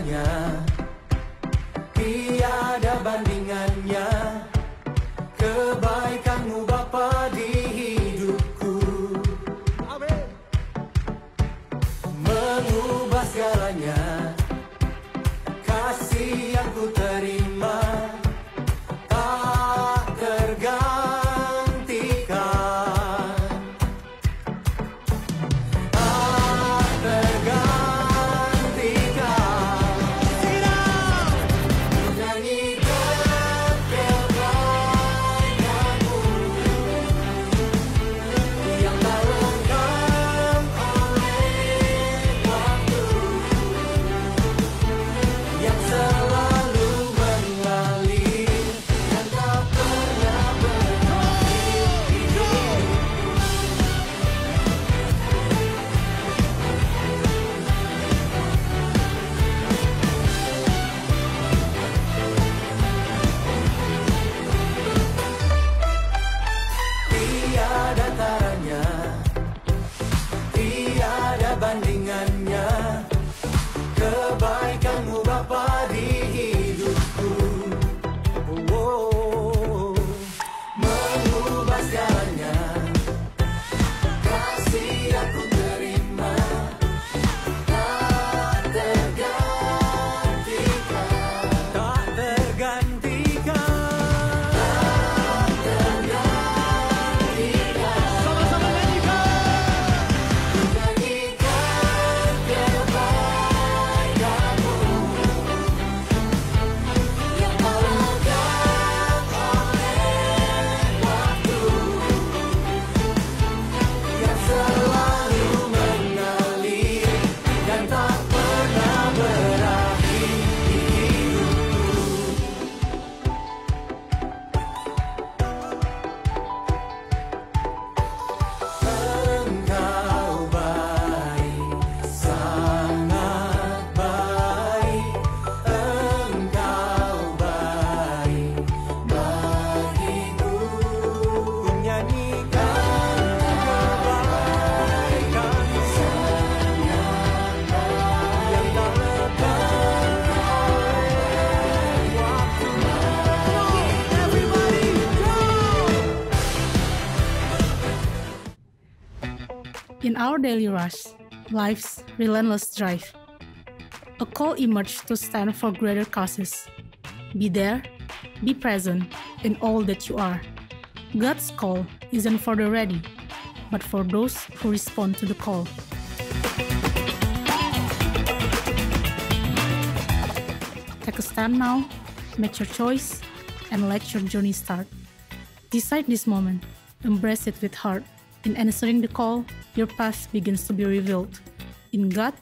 segalanya, tiada bandingannya. Kebaikanmu Bapa di hidupku, mengubah segalanya. Kasih yang ku terima tak tergantikan, tak tergantikan. Menyanyikan kebaikanmu yang tak lengkap oleh waktu, yang selalu mengalir dan tak pernah berakhir. Tiada taranya, tiada bandingannya. Kebaikanmu Bapa di hidupku, oh, mengubah segalanya. Kasih yang ku terima tak tergantikan, tak tergantikan, tak tergantikan. Sama-sama nyanyikan. Menyanyikan kebaikanmu yang tak lengkap oleh waktu, yang selalu mengalir dan tak pernah berakhir di hidupku. Engkau baik, sangat baik. Engkau baik bagiku. Ku nyanyikan kebaikan sangat baik yang tak lepas oleh waktu. Everybody go! In our daily rush, life's relentless drive, a call emerged to stand for greater causes. Be there, be present in all that you are. God's call isn't for the ready, but for those who respond to the call. Take a stand now, make your choice, and let your journey start. Decide this moment, embrace it with heart. In answering the call, your path begins to be revealed. In God,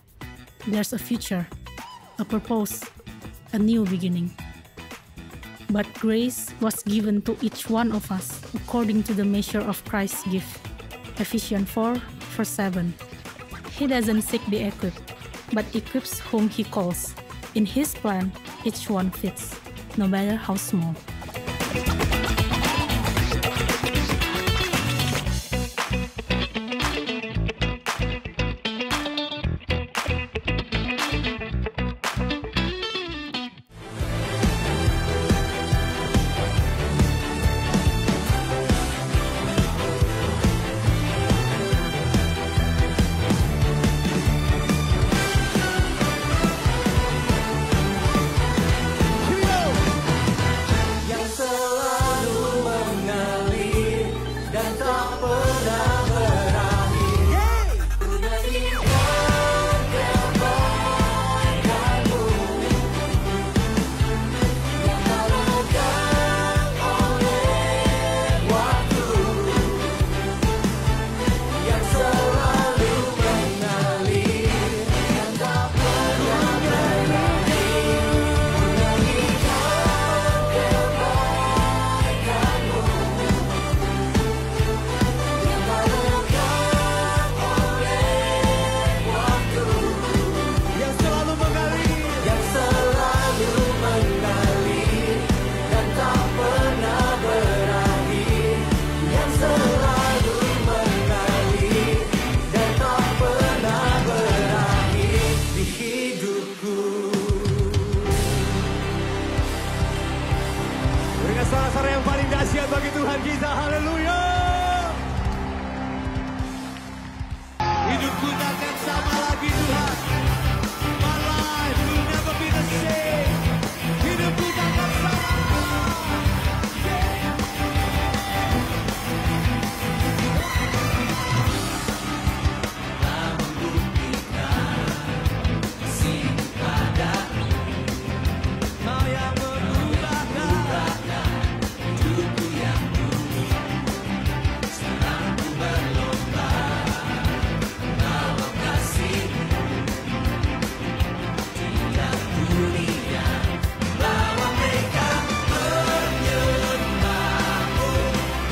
there's a future, a purpose, a new beginning. But grace was given to each one of us according to the measure of Christ's gift. Ephesians 4, verse 7. He doesn't seek the equipped, but equips whom He calls. In His plan, each one fits, no matter how small. Yang selalu bagi Tuhan kita, haleluya. Hidupku takkan sama lagi Tuhan. My life will never be the same. Hidupku takkan sama. Kau yang mengubahkan hidupku yang dulu. Sekarang ku berlomba bawa kasih tiap dunia, bawa mereka menyembahmu,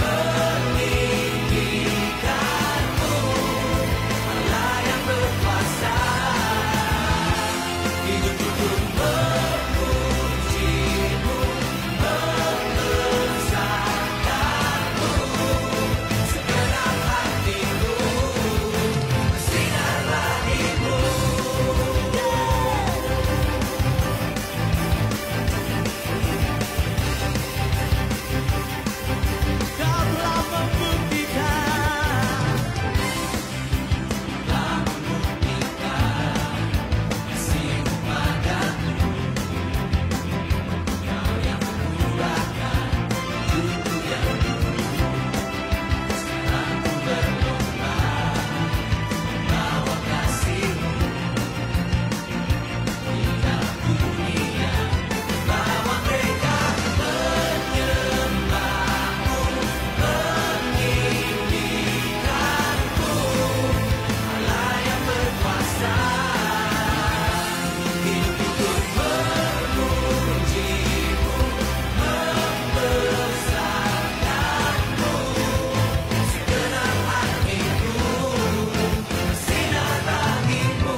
meninggikanmu, Allah yang berkuasa. Hidupku pun memujimu, membesarkanmu, segenap hatiku bersinar bagimu. Kau telah membuktikan, kasih-Mu padaku. Kau yang mengubahkan hidupku yang dulu. Sekarang ku berlomba bawa kasih-Mu tiap dunia, bawa mereka menyembahmu, meninggikanmu, Allah yang berkuasa. Hidupku pun memujimu, membesarkanmu, segenap hatiku bersinar bagimu.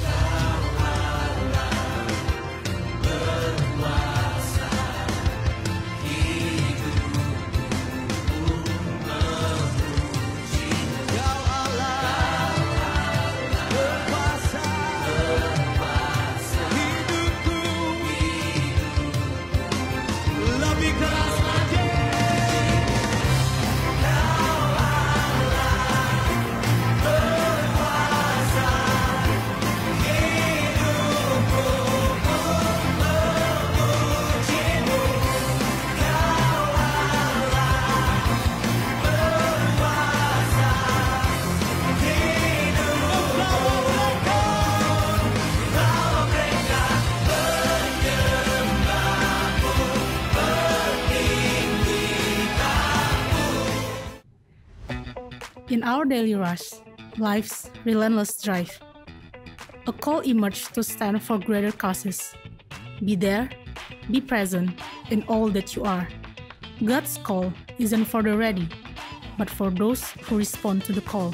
Kau Allah berkuasa, hidupku memujimu. Kau Allah berkuasa, hidupku lebih keras lagi. In our daily rush, life's relentless drive, a call emerged to stand for greater causes. Be there, be present in all that you are. God's call isn't for the ready, but for those who respond to the call.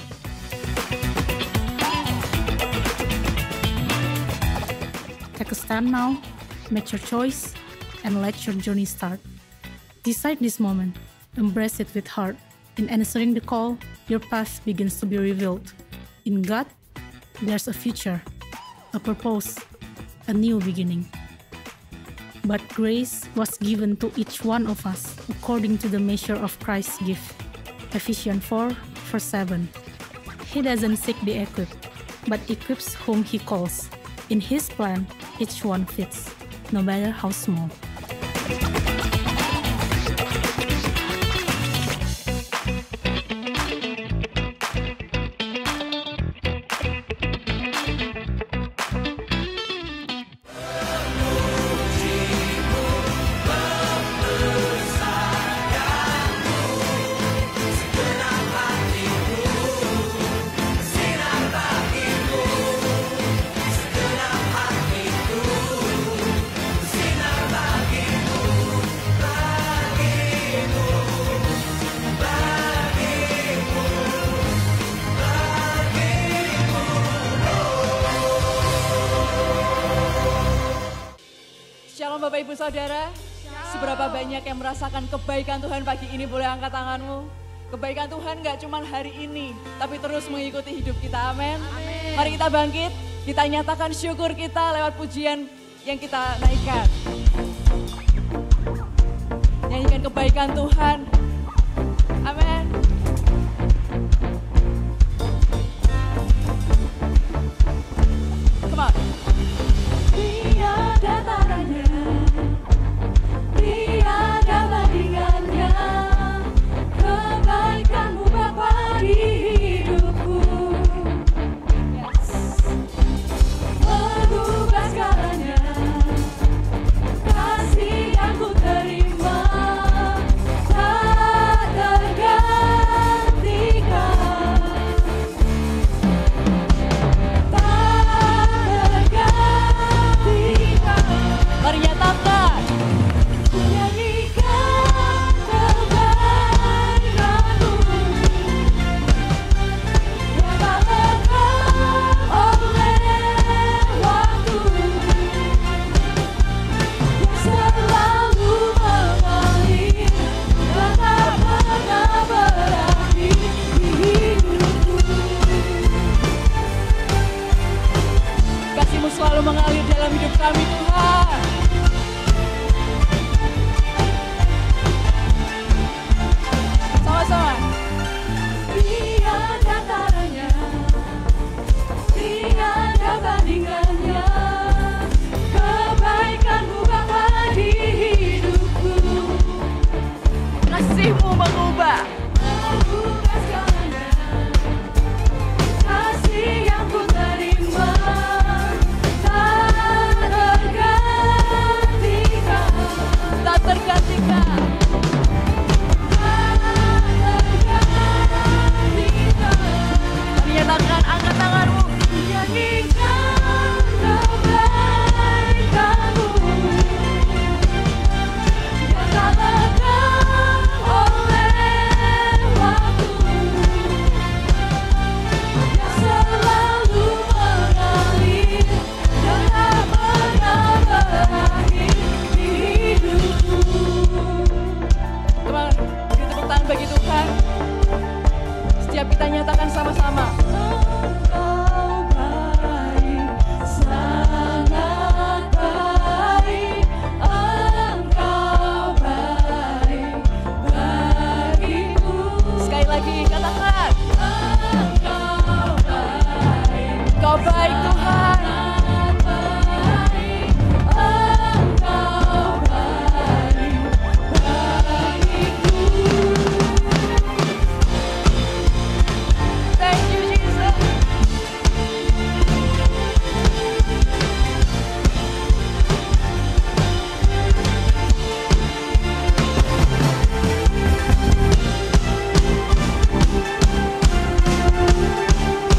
Take a stand now, make your choice, and let your journey start. Decide this moment, embrace it with heart. In answering the call, your path begins to be revealed. In God, there's a future, a purpose, a new beginning. But grace was given to each one of us according to the measure of Christ's gift. Ephesians 4:7. He doesn't seek the equipped, but equips whom he calls. In his plan, each one fits, no matter how small. Shalom Bapak Ibu Saudara, seberapa banyak yang merasakan kebaikan Tuhan pagi ini, boleh angkat tanganmu. Kebaikan Tuhan gak cuma hari ini, tapi terus mengikuti hidup kita, amin. Mari kita bangkit, kita nyatakan syukur kita lewat pujian yang kita naikkan. menyanyikan kebaikan Tuhan. Amin. Come on. Tiada tandanya, tiada bandingannya, kebaikanmu Bapa di hidupku. Yes. Mengubah segalanya, kasih yang ku terima tak tergantikan, tak tergantikan. Mari nyatakan, ku nyanyikan kebaikanmu yang tak lekang oleh waktu, yang selalu mengalir dan tak pernah berakhir di hidupku. Kasih-Mu selalu mengalir dalam hidup kami Tuhan. Sama-sama. Tiada tandanya, tiada bandingannya, kebaikan-Mu Bapa di hidupku. Kasih-Mu mengubah segalanya, kasih yang ku terima tak tergantikan, tak tergantikan, Mari nyatakan, angkat tanganmu, nyanyikan kebaikan-Mu yang tak lekang oleh waktu, yang selalu mengalir dan tak pernah berakhir di hidupku. Teman, beri tepuk tangan bagi Tuhan. Setiap kita nyatakan sama-sama. Engkau baik, sangat baik. Engkau baik bagiku. Sekali lagi katakan. Engkau baik. Engkau baik Tuhan. Engkau baik bagiku. Thank you Jesus.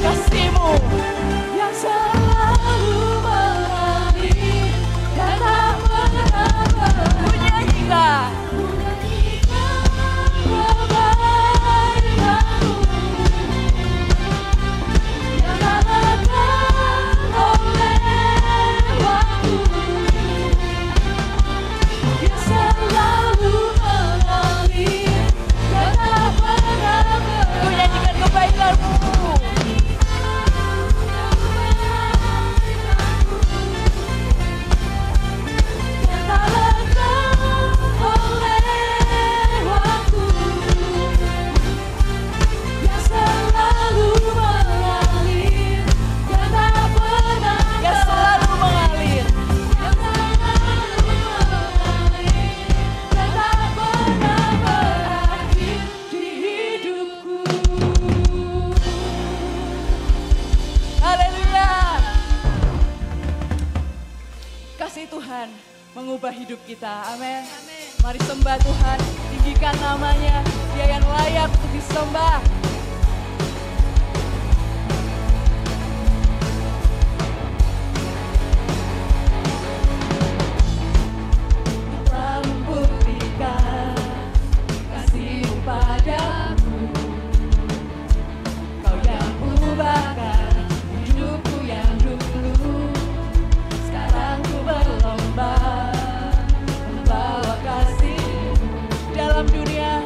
Kasih-Mu yang selalu mengalir dan tak pernah berhenti. Menyanyikan kebaikan-Mu yang tak lekang oleh waktu, yang selalu mengalir dan tak pernah berhenti. Menyanyikan kebaikan-Mu. Yang tak lekang oleh waktu, yang selalu mengalir dan tak pernah, yang selalu mengalir, yang selalu mengalir dan tak pernah berakhir di hidupku. Haleluya. Kasih Tuhan mengubah hidup kita. Amin. Mari sembah Tuhan, tinggikan namanya. Dia yang layak untuk disembah. Telah membuktikan kasih-Mu padaku, Kau yang ubahkan hidupku yang dulu. Sekarang ku berlomba membawa kasih-Mu dalam dunia,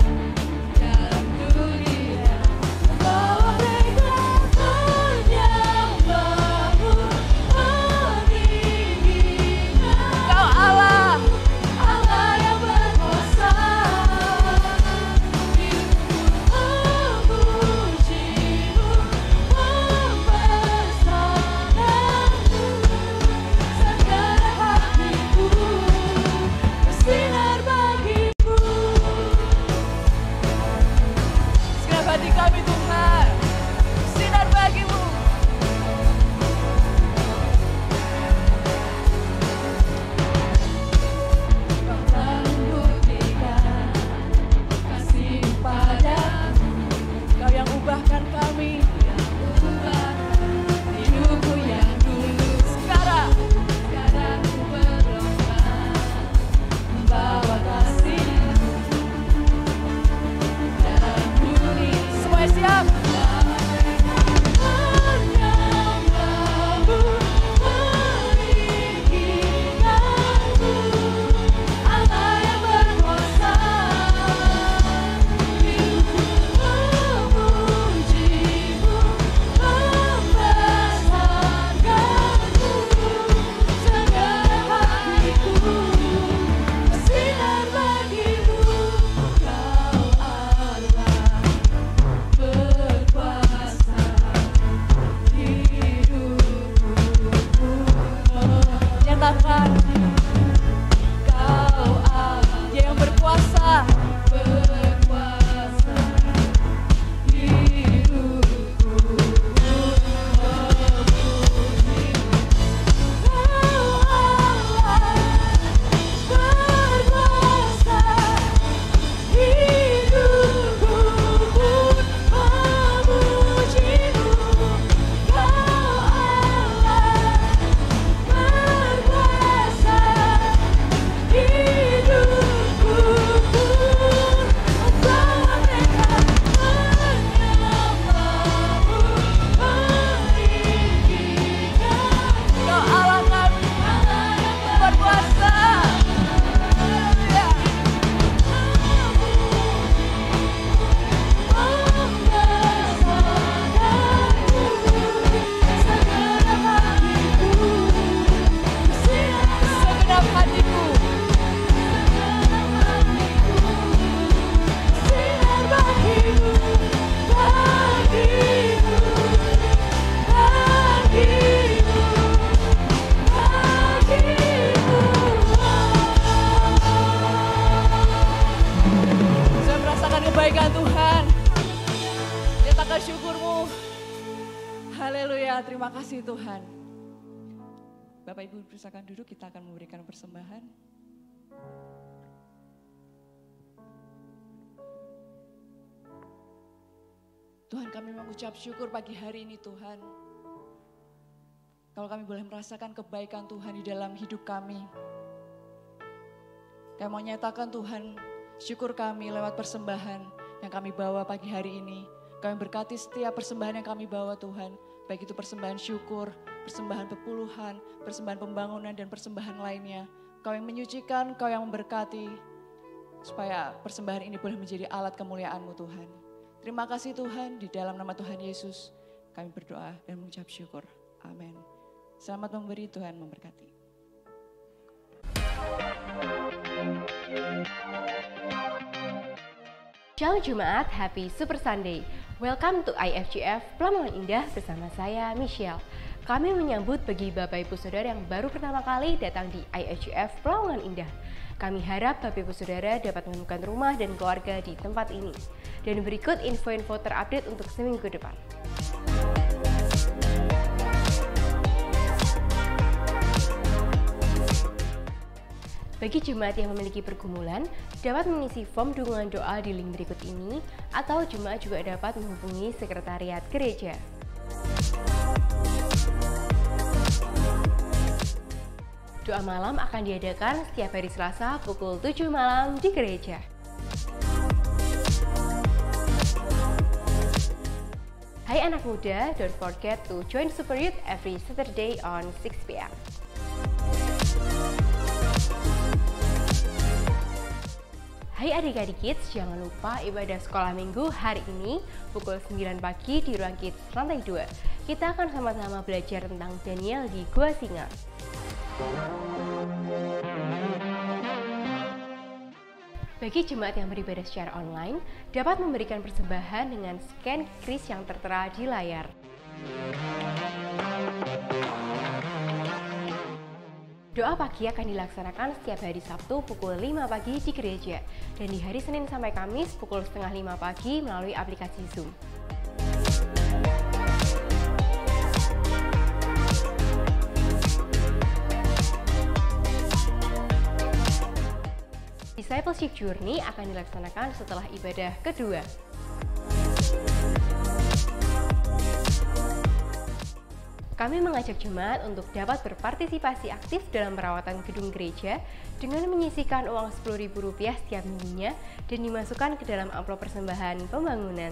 Haleluya, terima kasih Tuhan. Bapak Ibu silakan duduk, kita akan memberikan persembahan. Tuhan, kami mengucap syukur pagi hari ini Tuhan. Kalau kami boleh merasakan kebaikan Tuhan di dalam hidup kami. Kami mau nyatakan Tuhan, syukur kami lewat persembahan yang kami bawa pagi hari ini. Kami berkati setiap persembahan yang kami bawa Tuhan. Baik itu persembahan syukur, persembahan pepuluhan, persembahan pembangunan dan persembahan lainnya. Kau yang menyucikan, Kau yang memberkati. Supaya persembahan ini boleh menjadi alat kemuliaan-Mu Tuhan. Terima kasih Tuhan, di dalam nama Tuhan Yesus kami berdoa dan mengucap syukur. Amin. Selamat memberi, Tuhan memberkati. Shalom Jumat, Happy Super Sunday. Welcome to IFGF Pelamongan Indah bersama saya Michelle. Kami menyambut bagi Bapak Ibu Saudara yang baru pertama kali datang di IFGF Pelamongan Indah. Kami harap Bapak Ibu Saudara dapat menemukan rumah dan keluarga di tempat ini. Dan berikut info-info terupdate untuk seminggu depan. Bagi jemaat yang memiliki pergumulan, dapat mengisi form dukungan doa di link berikut ini, atau jemaat juga dapat menghubungi sekretariat gereja. Doa malam akan diadakan setiap hari Selasa pukul 7 malam di gereja. Hai anak muda, don't forget to join Super Youth every Saturday on 6 p.m. Hai adik-adik kids, jangan lupa ibadah sekolah minggu hari ini pukul 9 pagi di ruang kids lantai 2. Kita akan sama-sama belajar tentang Daniel di Gua Singa. Bagi jemaat yang beribadah secara online, dapat memberikan persembahan dengan scan kris yang tertera di layar. Doa pagi akan dilaksanakan setiap hari Sabtu pukul 5 pagi di gereja, dan di hari Senin sampai Kamis pukul setengah 5 pagi melalui aplikasi Zoom. Discipleship Journey akan dilaksanakan setelah ibadah kedua. Kami mengajak jemaat untuk dapat berpartisipasi aktif dalam perawatan gedung gereja dengan menyisihkan uang Rp10.000 setiap minggunya dan dimasukkan ke dalam amplop persembahan pembangunan.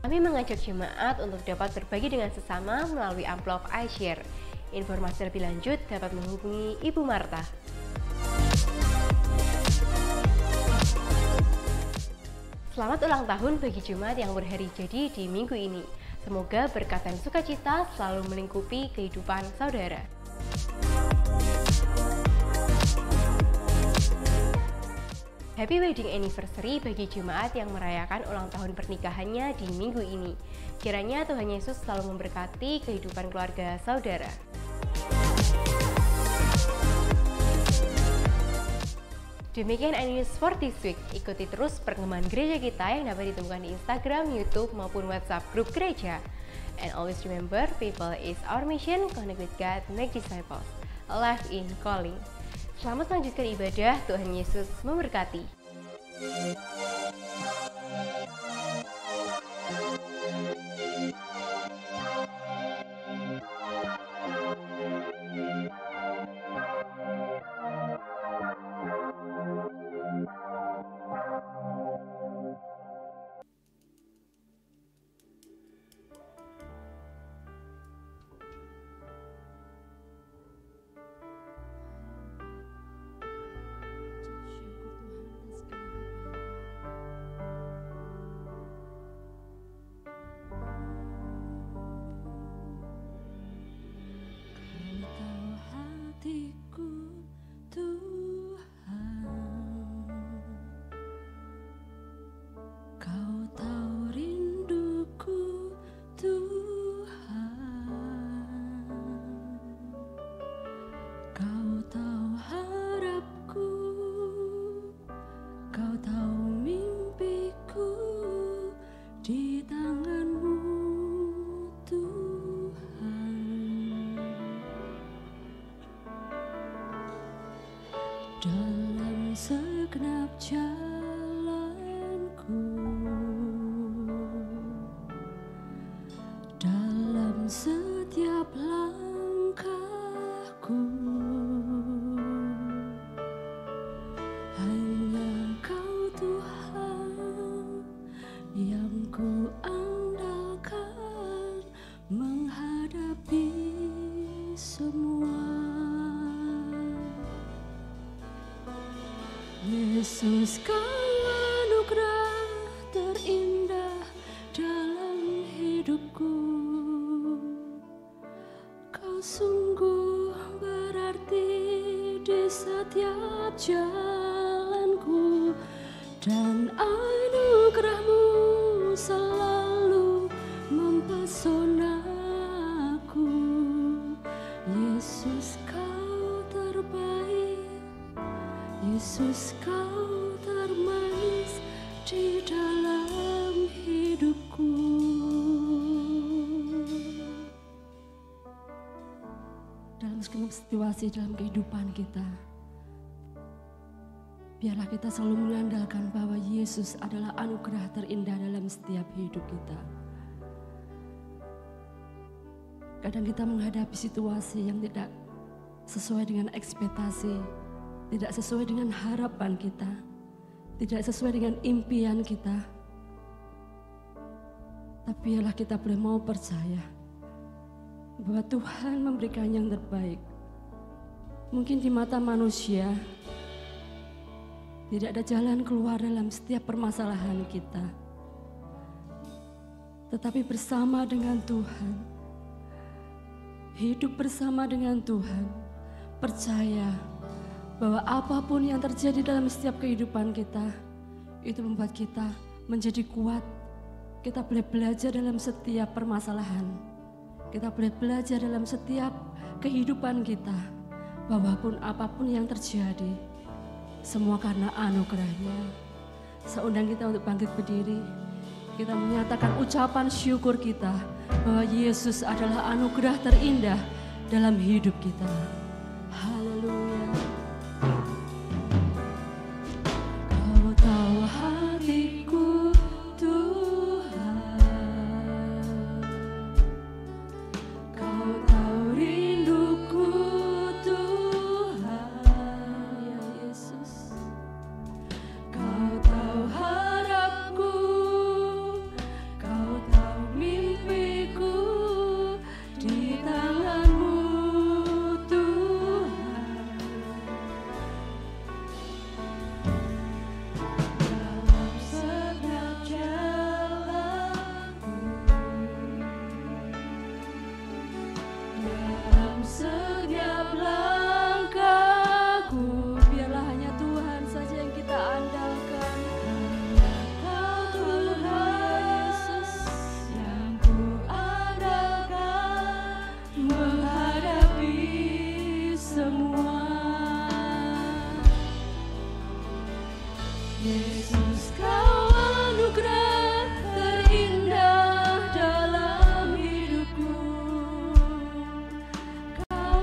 Kami mengajak jemaat untuk dapat berbagi dengan sesama melalui amplop iShare. Informasi lebih lanjut dapat menghubungi Ibu Marta. Selamat ulang tahun bagi jemaat yang berhari jadi di minggu ini. Semoga berkat dan sukacita selalu melingkupi kehidupan saudara. Happy wedding anniversary bagi jemaat yang merayakan ulang tahun pernikahannya di minggu ini. Kiranya Tuhan Yesus selalu memberkati kehidupan keluarga saudara. Demikian iNews for this week. Ikuti terus perkembangan gereja kita yang dapat ditemukan di Instagram, YouTube, maupun WhatsApp grup gereja. And always remember, people is our mission, connect with God, make disciples, alive in calling. Selamat melanjutkan ibadah, Tuhan Yesus memberkati. segenap jalanku, dalam setiap langkahku. Hanya Kau Tuhan yang ku andalkan menghadapi semua. Yesus, Kau anugerah terindah dalam hidupku. Kau sungguh berarti di setiap jalanku, dan anugerah-Mu selalu mempesonaku. Yesus, Kau terbaik, Yesus, Kau termanis di dalam hidupku. Dalam segala situasi dalam kehidupan kita, biarlah kita selalu mengandalkan bahwa Yesus adalah anugerah terindah dalam setiap hidup kita. Kadang kita menghadapi situasi yang tidak sesuai dengan ekspektasi, tidak sesuai dengan harapan kita, tidak sesuai dengan impian kita. Tapi biarlah kita boleh mau percaya bahwa Tuhan memberikan yang terbaik. Mungkin di mata manusia tidak ada jalan keluar dalam setiap permasalahan kita, tetapi bersama dengan Tuhan, hidup bersama dengan Tuhan, percaya bahwa apapun yang terjadi dalam setiap kehidupan kita, itu membuat kita menjadi kuat. Kita boleh belajar dalam setiap permasalahan, kita boleh belajar dalam setiap kehidupan kita, bahwa apapun yang terjadi, semua karena anugerah-Nya. Saya undang kita untuk bangkit berdiri, kita menyatakan ucapan syukur kita bahwa Yesus adalah anugerah terindah dalam hidup kita. Haleluya. Kau tahu hatiku Tuhan, Kau tahu rinduku Tuhan, ya Yesus. Kau tahu harapku, Kau tahu mimpiku di tangan-Mu Tuhan. Dalam setiap jalanku, dalam setiap langkahku, biarlah hanya Tuhan saja yang kita andalkan. Hanya Kau Tuhan Yesus yang ku andalkan menghadapi semua. Yesus, Kau anugerah terindah dalam hidupku. Kau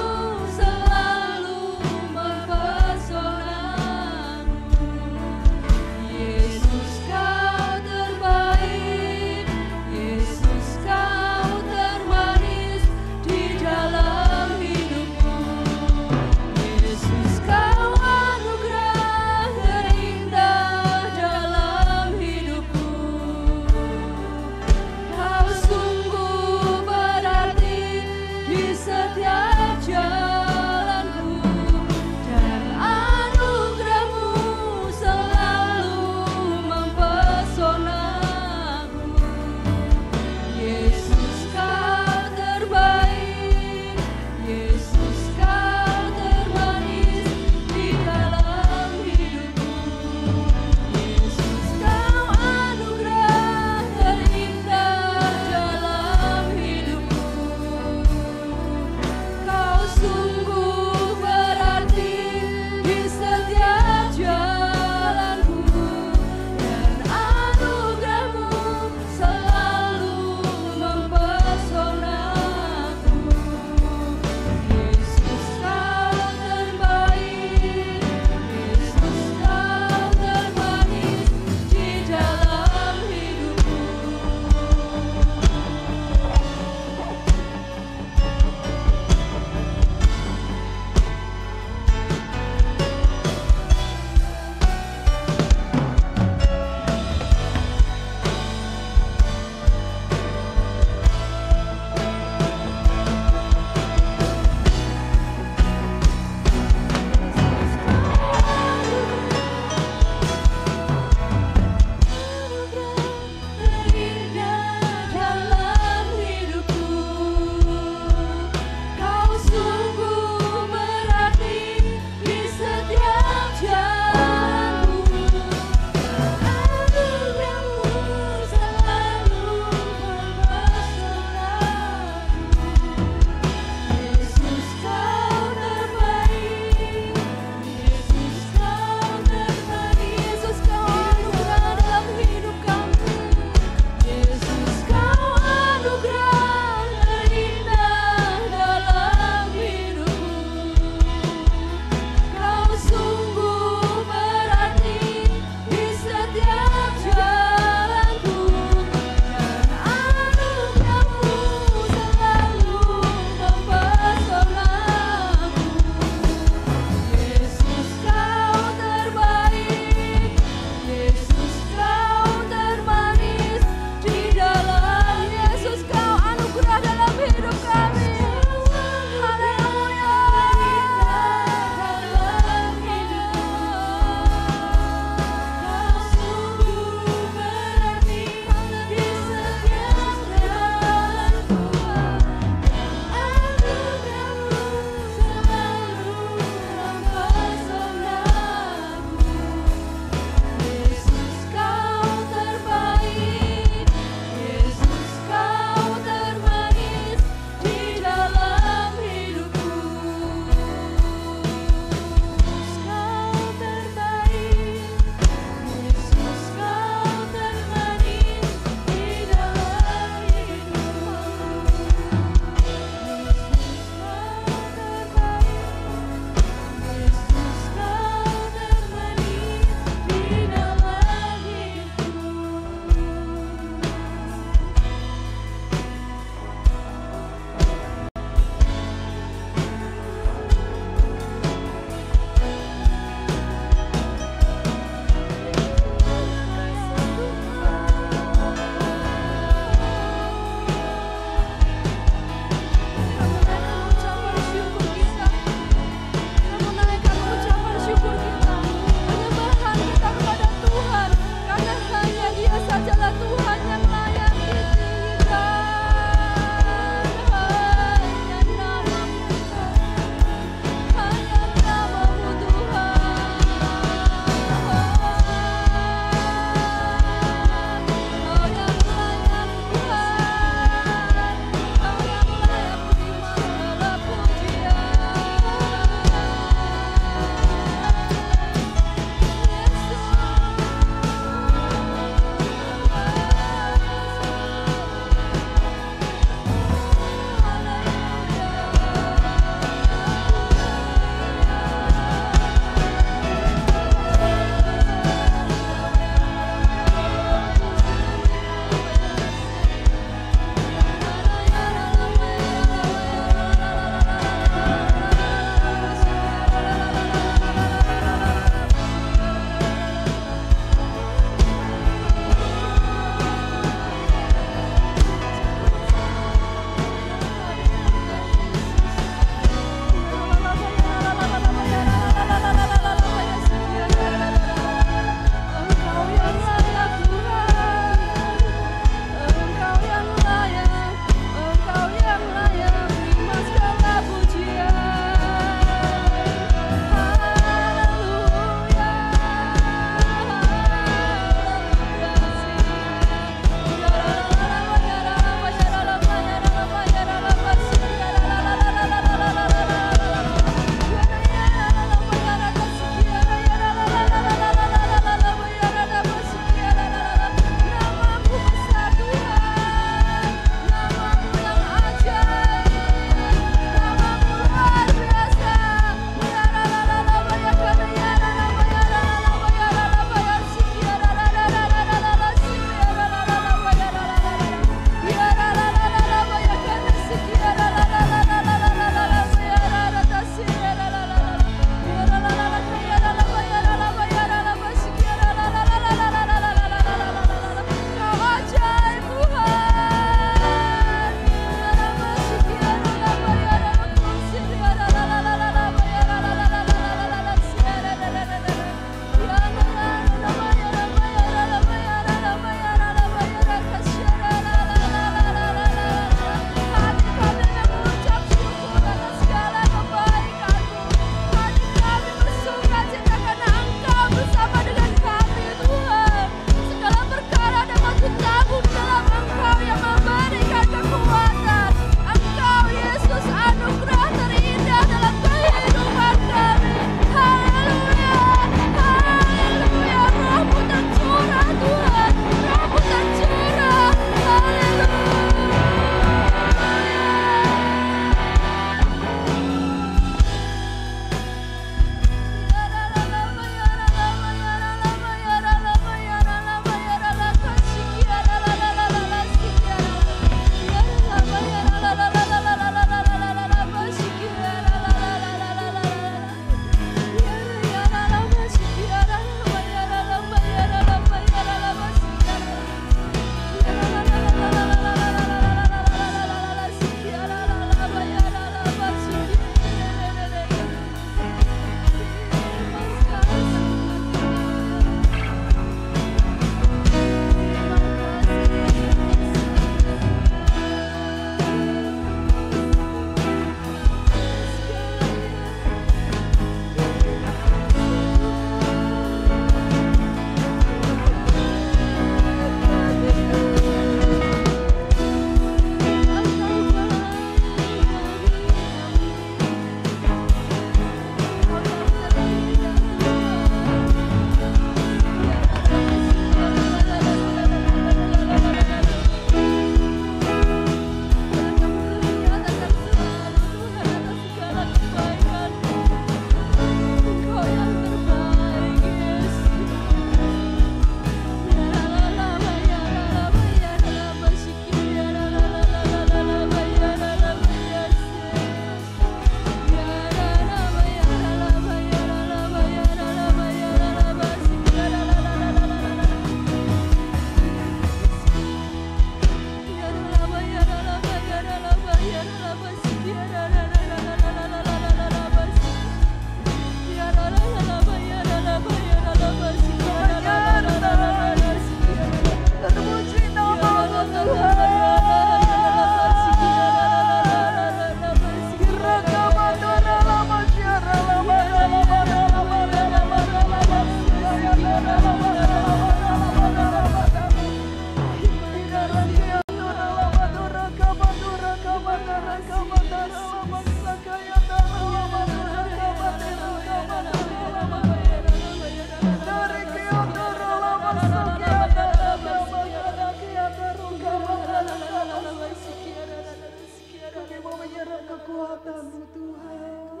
kekuatan-Mu Tuhan.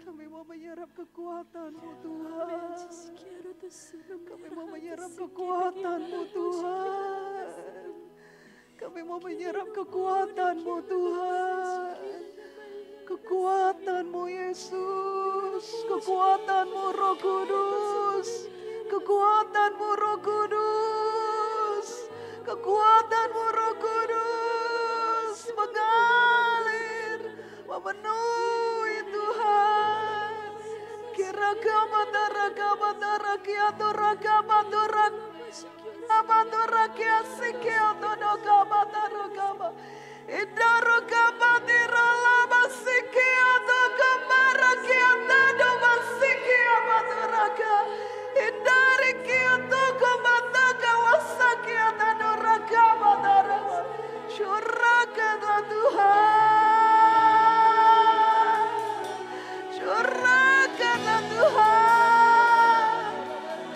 Kami mau menyerap kekuatan-Mu Tuhan. Kami mau menyerap kekuatan-Mu Tuhan. Kami mau menyerap kekuatan-Mu Tuhan. Kekuatan-Mu Yesus, kekuatan-Mu Roh Kudus, kekuatan-Mu Roh Kudus, kekuatan-Mu Roh Kudus mengalir, memenuhi Tuhan. Curahkanlah Tuhan, curahkanlah Tuhan.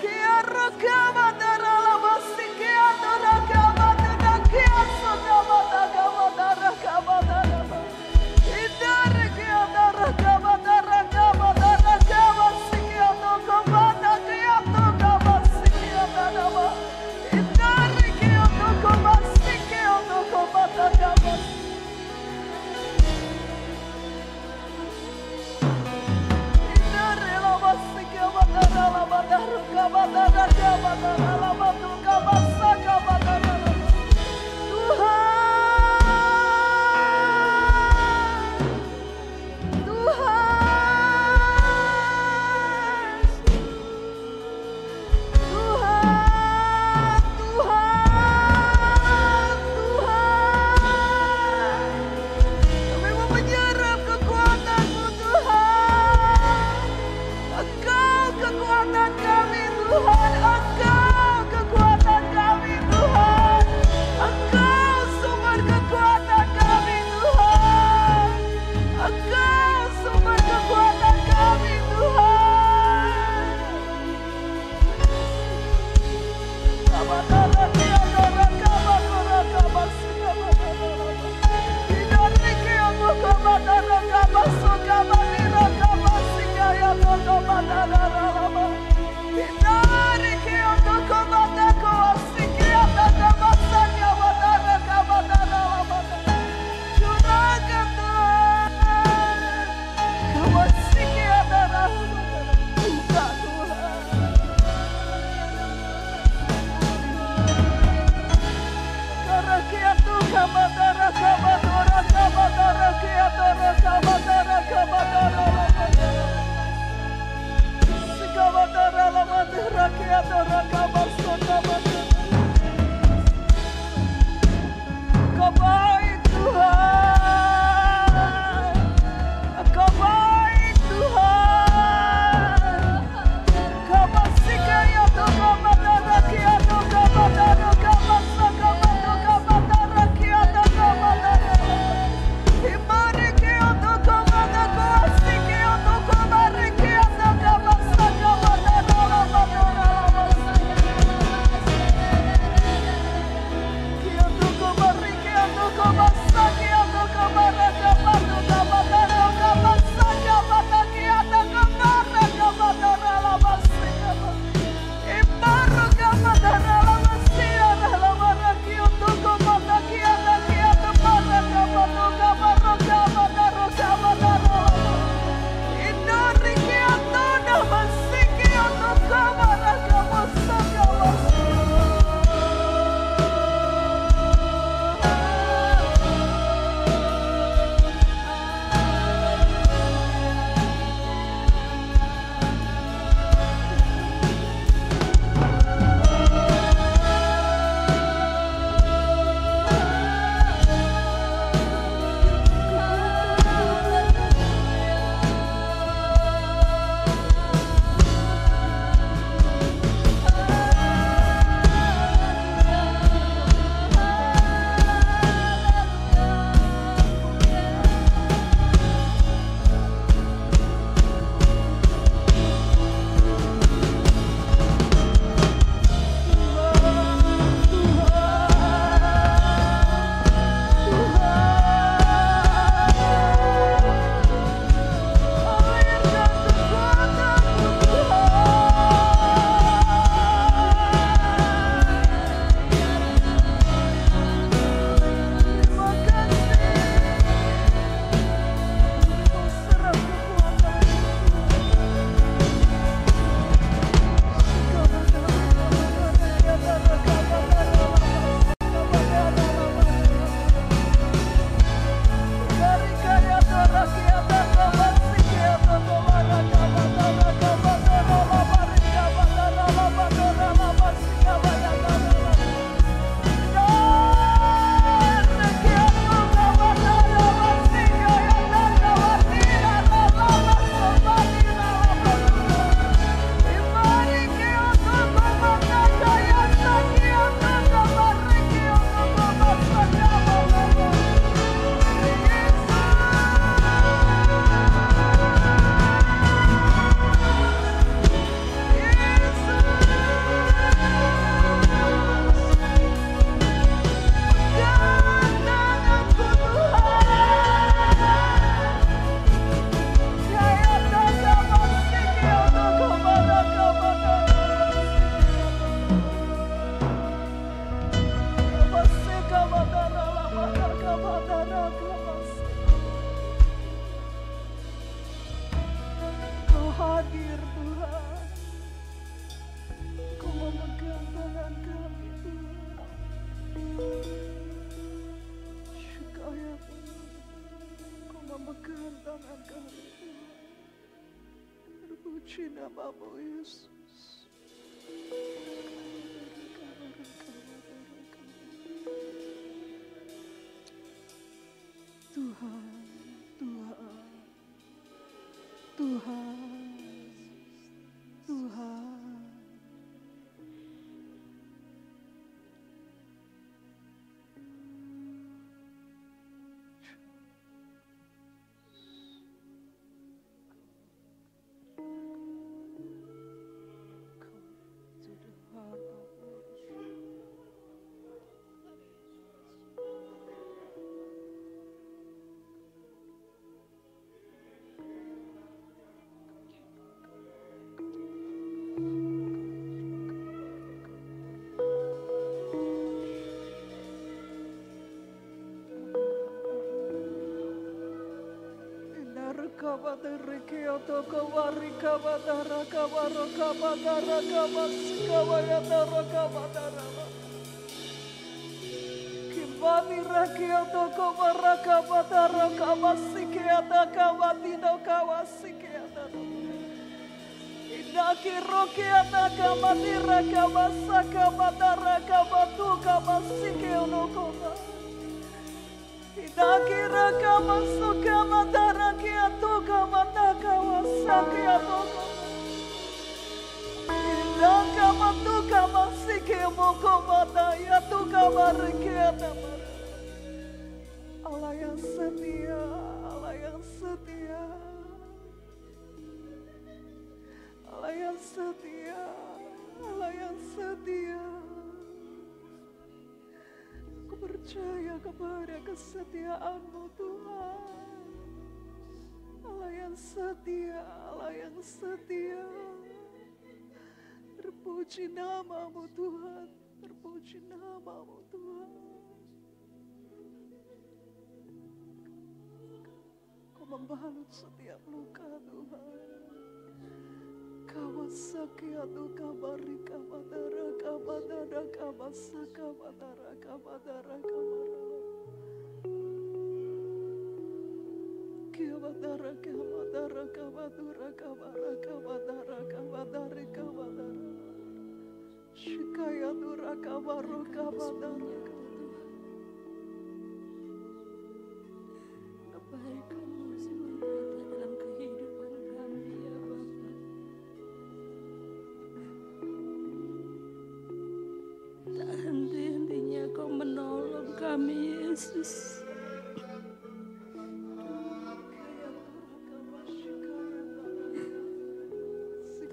Kiara kamatara labasi kiara kamatara Terpuji namamu Yesus. Tuhan, Tuhan, Tuhan, Tuhan. Inakira kama suka matara kia tuka manaka wasaki atoko. Inaka matuka masiki moko mata ya tuka mariki atamara. Allah yang setia, Allah yang setia. Allah yang setia, Allah yang setia. Aku percaya kepada kesetiaan-Mu Tuhan. Allah yang setia, Allah yang setia. Terpuji nama-Mu Tuhan, terpuji nama-Mu Tuhan. Kau membalut setiap luka Tuhan. Kawasaki atu kabari kamadara kamadara kamasaka madara kamadara kamadara kamadara kamadara kamadura kamara kamadara kamadari kamadara shikaya dura kamaru kamadara. Kebaikan-Mu semakin nyata dalam kehidupan kami ya Bapa. Tak henti-hentinya Kau menolong kami Yesus.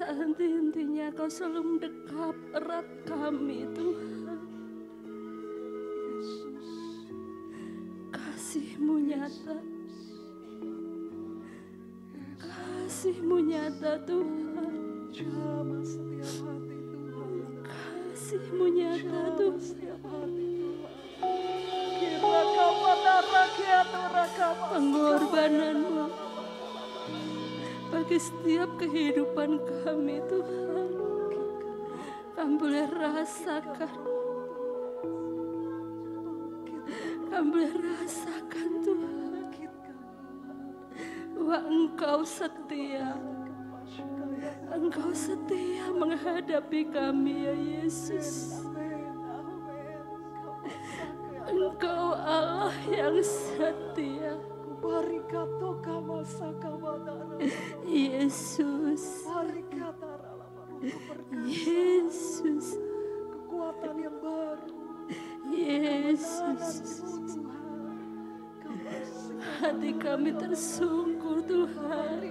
Tak henti-hentinya Kau selalu mendekap erat kami Tuhan. Kasih-Mu nyata. Kasih-Mu nyata Tuhan. Jamah setiap hati Tuhan. Kasih-Mu nyata Tuhan. Setiap hati Tuhan. Kira kamadara kiatura kamar. Pengorbanan-Mu bagi setiap kehidupan kami Tuhan. Kami boleh rasakan. Kami boleh rasakan Tuhan bahwa Engkau setia. Engkau setia menghadapi kami ya Yesus. Engkau Allah yang setia. Barikato kamasaka madara. Yesus. Barikatara lama Yesus. kekuatan yang baru. Yesus. Hati kami tersungkur Tuhan.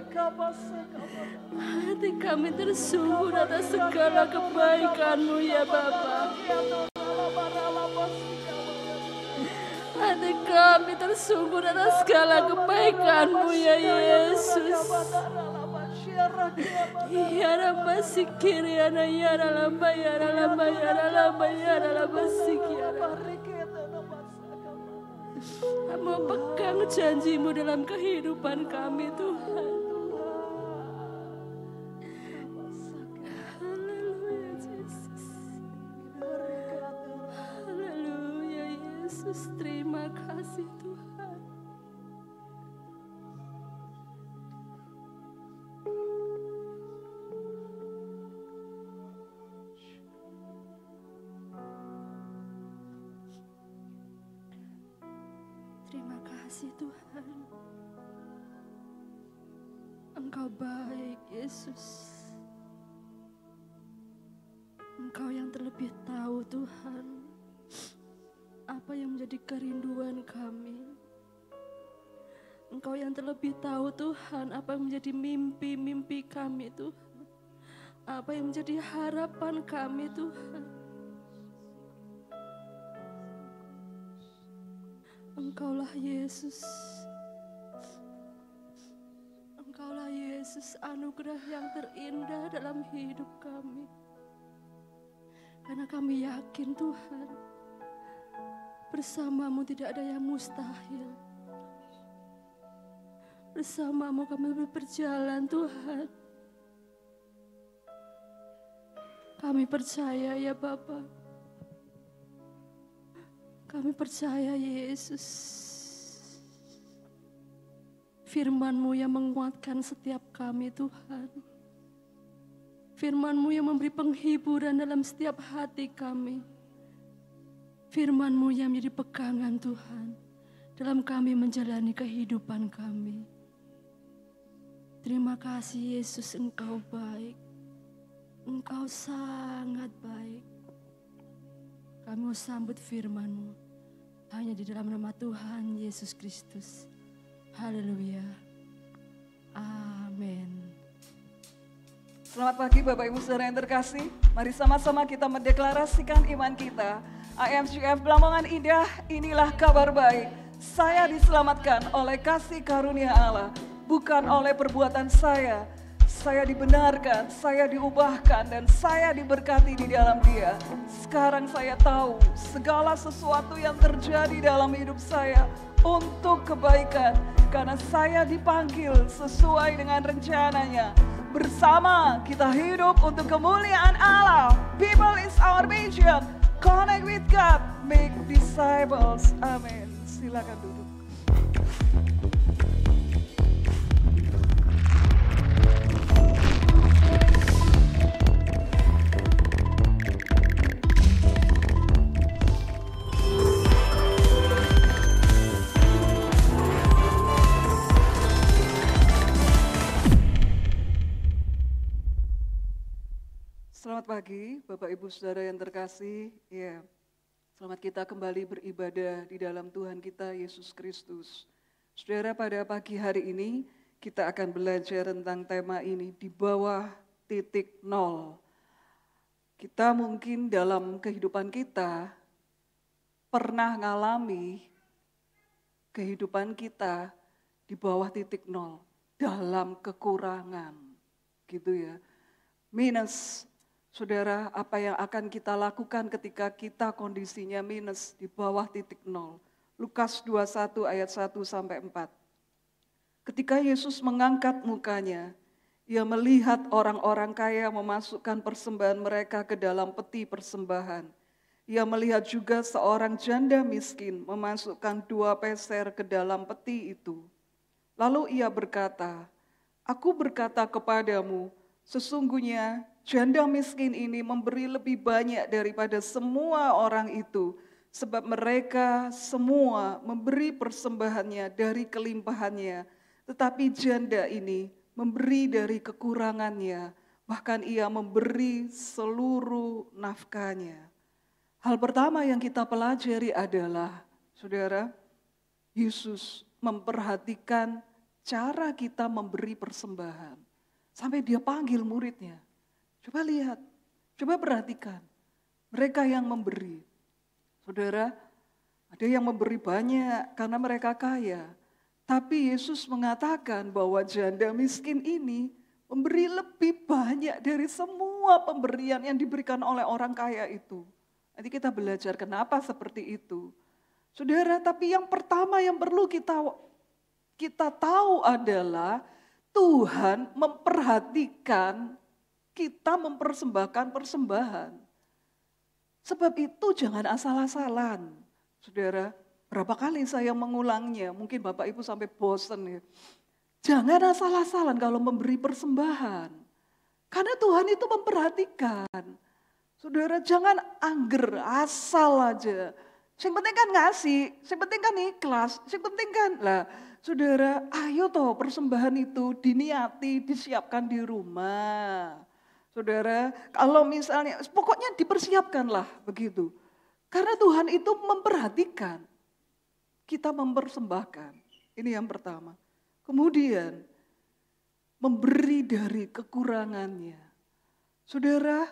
Hati kami tersungkur atas segala kebaikan-Mu ya Bapa. Hati kami tersungkur atas segala kebaikan-Mu ya Yesus. Ya Rabba sikiriana ya Rabba ya Rabba ya Rabba ya Rabba sikiriana. Mau pegang janji-Mu dalam kehidupan kami Tuhan. Haleluya Yesus. Haleluya Yesus. Terima kasih Tuhan. kasih Tuhan. Engkau baik, Yesus. Engkau yang terlebih tahu, Tuhan, apa yang menjadi kerinduan kami. Engkau yang terlebih tahu, Tuhan, apa yang menjadi mimpi-mimpi kami, Tuhan. Apa yang menjadi harapan kami, Tuhan. Engkaulah Yesus. Engkaulah Yesus, anugerah yang terindah dalam hidup kami. Karena kami yakin, Tuhan, bersamamu tidak ada yang mustahil. Bersamamu kami berjalan, Tuhan. Kami percaya ya Bapa. Kami percaya Yesus. Firman-Mu yang menguatkan setiap kami, Tuhan. Firman-Mu yang memberi penghiburan dalam setiap hati kami. Firman-Mu yang menjadi pegangan, Tuhan, dalam kami menjalani kehidupan kami. Terima kasih Yesus, Engkau baik. Engkau sangat baik. Kami mau sambut firman-Mu hanya di dalam nama Tuhan Yesus Kristus. Haleluya. Amin. Selamat pagi Bapak Ibu Saudara yang terkasih. Mari sama-sama kita mendeklarasikan iman kita. IFGF Lamongan Indah, inilah kabar baik. Saya diselamatkan oleh kasih karunia Allah, bukan oleh perbuatan saya. Saya dibenarkan, saya diubahkan, dan saya diberkati di dalam Dia. Sekarang saya tahu segala sesuatu yang terjadi dalam hidup saya untuk kebaikan. Karena saya dipanggil sesuai dengan rencananya. Bersama kita hidup untuk kemuliaan Allah. People is our mission. Connect with God, make disciples. Amin. Silakan duduk. Selamat pagi Bapak Ibu Saudara yang terkasih. Ya, selamat kita kembali beribadah di dalam Tuhan kita Yesus Kristus. Saudara, pada pagi hari ini kita akan belajar tentang tema ini, di bawah titik nol. Kita mungkin dalam kehidupan kita pernah ngalami kehidupan kita di bawah titik nol, dalam kekurangan, gitu ya. Minus. Saudara, apa yang akan kita lakukan ketika kita kondisinya minus di bawah titik nol? Lukas 21 ayat 1-4. Ketika Yesus mengangkat mukanya, Ia melihat orang-orang kaya memasukkan persembahan mereka ke dalam peti persembahan. Ia melihat juga seorang janda miskin memasukkan 2 peser ke dalam peti itu. Lalu Ia berkata, "Aku berkata kepadamu, sesungguhnya janda miskin ini memberi lebih banyak daripada semua orang itu, sebab mereka semua memberi persembahannya dari kelimpahannya, tetapi janda ini memberi dari kekurangannya, bahkan ia memberi seluruh nafkahnya." Hal pertama yang kita pelajari adalah, saudara, Yesus memperhatikan cara kita memberi persembahan. Sampai Dia panggil muridnya. Coba lihat, coba perhatikan. Mereka yang memberi. Saudara, ada yang memberi banyak karena mereka kaya. Tapi Yesus mengatakan bahwa janda miskin ini memberi lebih banyak dari semua pemberian yang diberikan oleh orang kaya itu. Nanti kita belajar kenapa seperti itu. Saudara, tapi yang pertama yang perlu kita tahu adalah Tuhan memperhatikan kita mempersembahkan persembahan. Sebab itu jangan asal-asalan. Saudara, berapa kali saya mengulangnya, mungkin Bapak Ibu sampai bosan ya. Jangan asal-asalan kalau memberi persembahan. Karena Tuhan itu memperhatikan. Saudara, jangan angger, asal aja. Sing penting kan ngasih, sing penting kan ikhlas, sing penting kan. Lah, saudara, ayo toh persembahan itu diniati, disiapkan di rumah. Saudara, kalau misalnya, pokoknya dipersiapkanlah begitu. Karena Tuhan itu memperhatikan, kita mempersembahkan. Ini yang pertama. Kemudian, memberi dari kekurangannya. Saudara,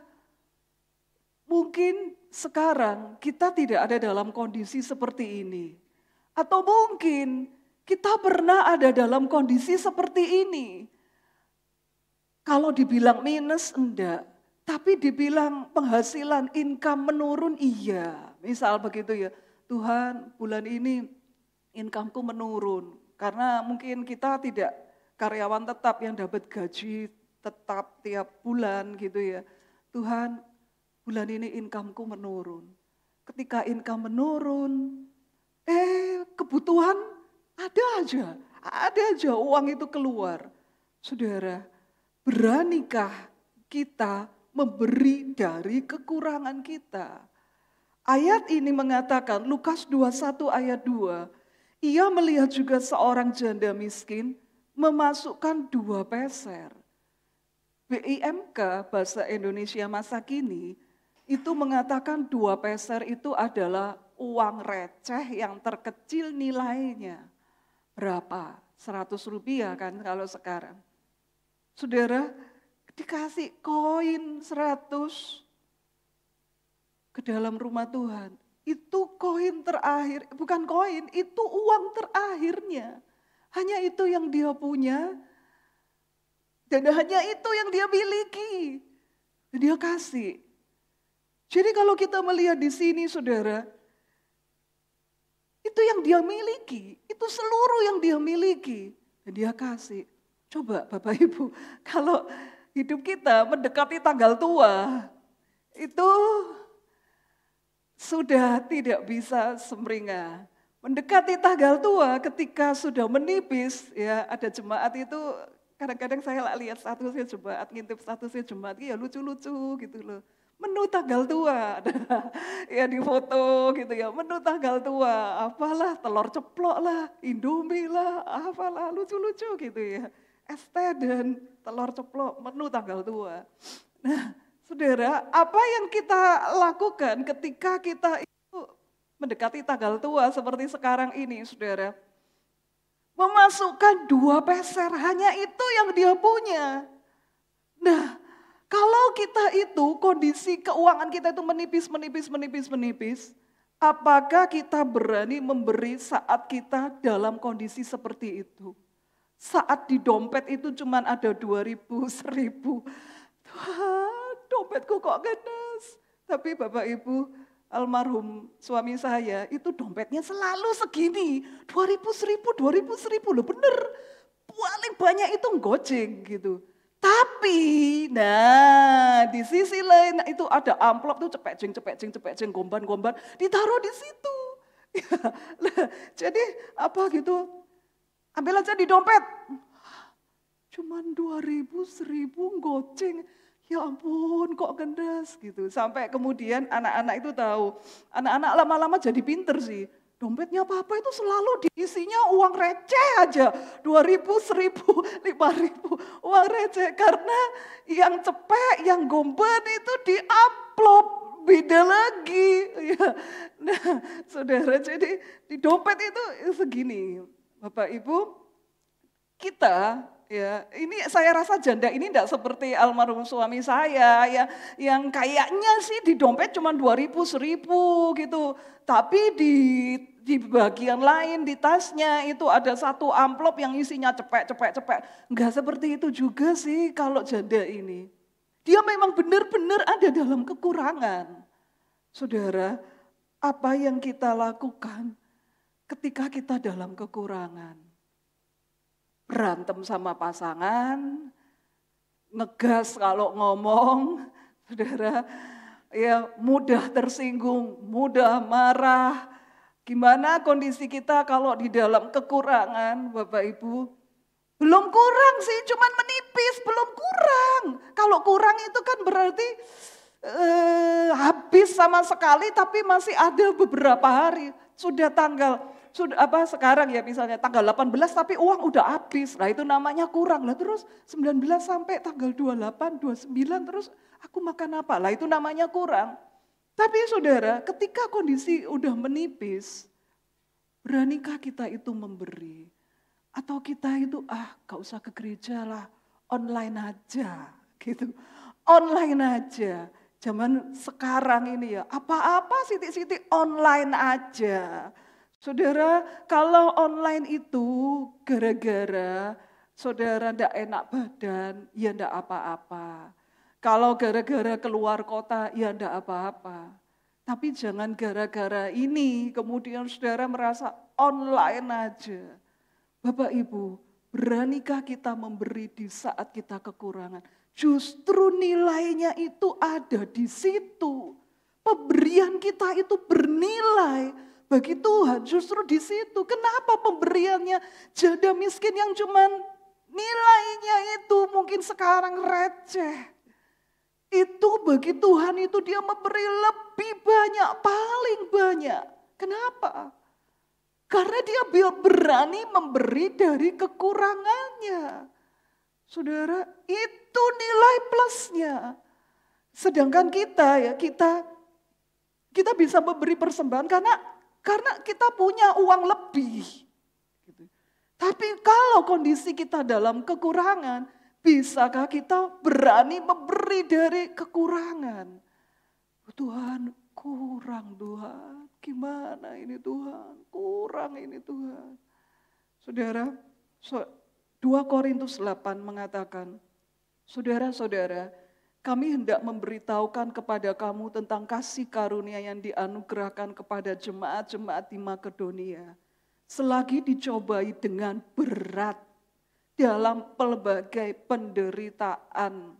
mungkin sekarang kita tidak ada dalam kondisi seperti ini. Atau mungkin kita pernah ada dalam kondisi seperti ini. Kalau dibilang minus, enggak. Tapi dibilang penghasilan, income menurun, iya. Misal begitu ya, Tuhan bulan ini income-ku menurun. Karena mungkin kita tidak karyawan tetap yang dapat gaji tetap tiap bulan gitu ya. Tuhan, bulan ini income-ku menurun. Ketika income menurun, kebutuhan ada aja uang itu keluar. Saudara, beranikah kita memberi dari kekurangan kita? Ayat ini mengatakan, Lukas 21 ayat 2, ia melihat juga seorang janda miskin memasukkan 2 peser. BIMK, Bahasa Indonesia Masa Kini, itu mengatakan 2 peser itu adalah uang receh yang terkecil nilainya. Berapa? 100 rupiah kan kalau sekarang. Saudara, dikasih koin 100 ke dalam rumah Tuhan. Itu koin terakhir, bukan koin, itu uang terakhirnya. Hanya itu yang dia punya, dan hanya itu yang dia miliki. Dia kasih. Jadi kalau kita melihat di sini saudara, itu yang dia miliki, itu seluruh yang dia miliki. Dan dia kasih. Coba Bapak Ibu, kalau hidup kita mendekati tanggal tua, itu sudah tidak bisa semringah. Mendekati tanggal tua ketika sudah menipis, ya ada jemaat itu kadang-kadang saya lihat statusnya jemaat, ngintip statusnya jemaat, ya lucu-lucu gitu loh. Menu tanggal tua, ya di foto gitu ya, menu tanggal tua, apalah telur ceplok lah, indomie lah, apalah lucu-lucu gitu ya. Es teh dan telur ceplok, menu tanggal tua. Nah, saudara, apa yang kita lakukan ketika kita itu mendekati tanggal tua seperti sekarang ini, saudara? Memasukkan 2 peser, hanya itu yang dia punya. Nah, kalau kita itu kondisi keuangan kita itu menipis, apakah kita berani memberi saat kita dalam kondisi seperti itu? Saat di dompet itu cuma ada 2.000, 1.000. Tuhan, dompetku kok gedes. Tapi Bapak Ibu, almarhum suami saya itu dompetnya selalu segini. 2.000, 1.000 loh, bener. Paling banyak itu goceng gitu. Tapi, nah di sisi lain itu ada amplop tuh cepek-jeng, gomban, ditaruh di situ. Ya, jadi apa gitu, ambil aja di dompet. Cuman 2.000, 1.000 goceng. Ya ampun kok gendes gitu. Sampai kemudian anak-anak itu tahu. Anak-anak lama-lama jadi pinter sih. Dompetnya papa itu selalu diisinya uang receh aja. 2.000, 1.000, 5.000 uang receh. Karena yang cepek, yang gomben itu di amplop. Beda lagi. Ya. Nah saudara, jadi di dompet itu segini. Bapak Ibu, kita ya ini saya rasa janda ini tidak seperti almarhum suami saya ya, yang kayaknya sih di dompet cuma 2.000, 1.000 gitu. Tapi di bagian lain di tasnya itu ada satu amplop yang isinya cepek. Enggak seperti itu juga sih kalau janda ini. Dia memang benar-benar ada dalam kekurangan. Saudara, apa yang kita lakukan ketika kita dalam kekurangan? Berantem sama pasangan, ngegas kalau ngomong, saudara, ya mudah tersinggung, mudah marah. Gimana kondisi kita kalau di dalam kekurangan, Bapak Ibu? Belum kurang sih, cuman menipis, belum kurang. Kalau kurang itu kan berarti habis sama sekali, tapi masih ada beberapa hari. Sudah sekarang ya misalnya tanggal 18 tapi uang udah habis. Nah itu namanya kurang. Lah terus 19 sampai tanggal 28, 29 terus aku makan apa? Lah itu namanya kurang. Tapi saudara, ketika kondisi udah menipis, beranikah kita itu memberi? Atau kita itu gak usah ke gereja lah, online aja gitu. Online aja. Zaman sekarang ini ya, apa-apa sitik-sitik online aja. Saudara, kalau online itu gara-gara saudara ndak enak badan, ya ndak apa-apa. Kalau gara-gara keluar kota, ya ndak apa-apa. Tapi jangan gara-gara ini, kemudian saudara merasa online aja. Bapak Ibu, beranikah kita memberi di saat kita kekurangan? Justru nilainya itu ada di situ. Pemberian kita itu bernilai bagi Tuhan justru di situ. Kenapa pemberiannya janda miskin yang cuman nilainya itu mungkin sekarang receh. Itu bagi Tuhan itu dia memberi lebih banyak, paling banyak. Kenapa? Karena dia berani memberi dari kekurangannya. Saudara, itu nilai plusnya. Sedangkan kita bisa memberi persembahan karena kita punya uang lebih. Gitu. Tapi kalau kondisi kita dalam kekurangan, bisakah kita berani memberi dari kekurangan? Tuhan, kurang Tuhan. Gimana ini Tuhan? Kurang ini Tuhan. Saudara, 2 Korintus 8 mengatakan, saudara-saudara, kami hendak memberitahukan kepada kamu tentang kasih karunia yang dianugerahkan kepada jemaat-jemaat di Makedonia. Selagi dicobai dengan berat dalam pelbagai penderitaan,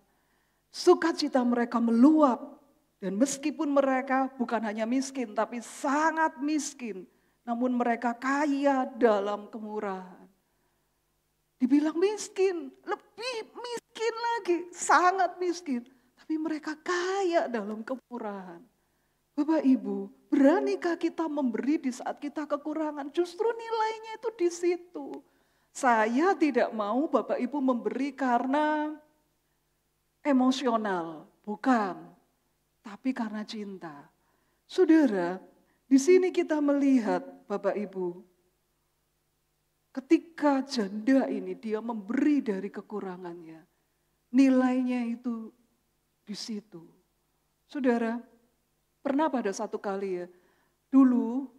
sukacita mereka meluap. Dan meskipun mereka bukan hanya miskin, tapi sangat miskin, namun mereka kaya dalam kemurahan. Dibilang miskin, lebih miskin lagi, sangat miskin. Tapi mereka kaya dalam kemurahan. Bapak Ibu, beranikah kita memberi di saat kita kekurangan? Justru nilainya itu di situ. Saya tidak mau Bapak Ibu memberi karena emosional, bukan. Tapi karena cinta. Saudara, di sini kita melihat Bapak Ibu, ketika janda ini dia memberi dari kekurangannya, nilainya itu di situ. Saudara, pernah pada satu kali ya, dulu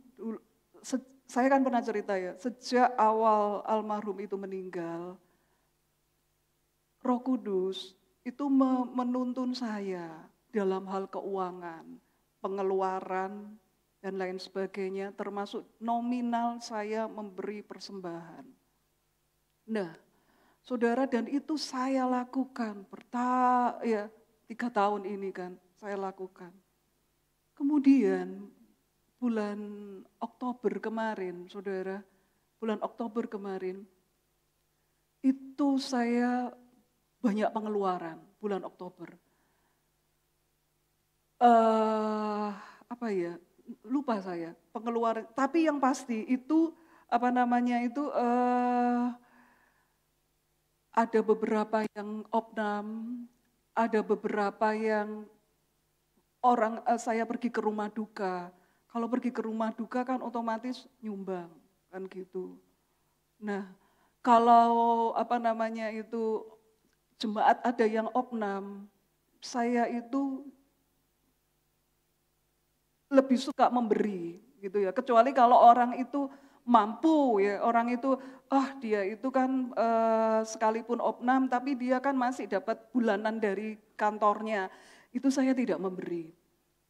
saya kan pernah cerita ya, sejak awal almarhum itu meninggal, Roh Kudus itu menuntun saya dalam hal keuangan, pengeluaran, dan lain sebagainya, termasuk nominal saya memberi persembahan. Nah, saudara, dan itu saya lakukan 3 tahun ini kan saya lakukan. Kemudian bulan Oktober kemarin, saudara, bulan Oktober kemarin, itu saya banyak pengeluaran bulan Oktober. Lupa saya pengeluaran, tapi yang pasti itu ada beberapa yang opnam, ada beberapa yang saya pergi ke rumah duka. Kalau pergi ke rumah duka kan otomatis nyumbang kan gitu. Nah, kalau jemaat ada yang opnam, saya itu lebih suka memberi gitu ya, kecuali kalau orang itu mampu ya, orang itu dia itu kan sekalipun opnam tapi dia kan masih dapat bulanan dari kantornya, itu saya tidak memberi.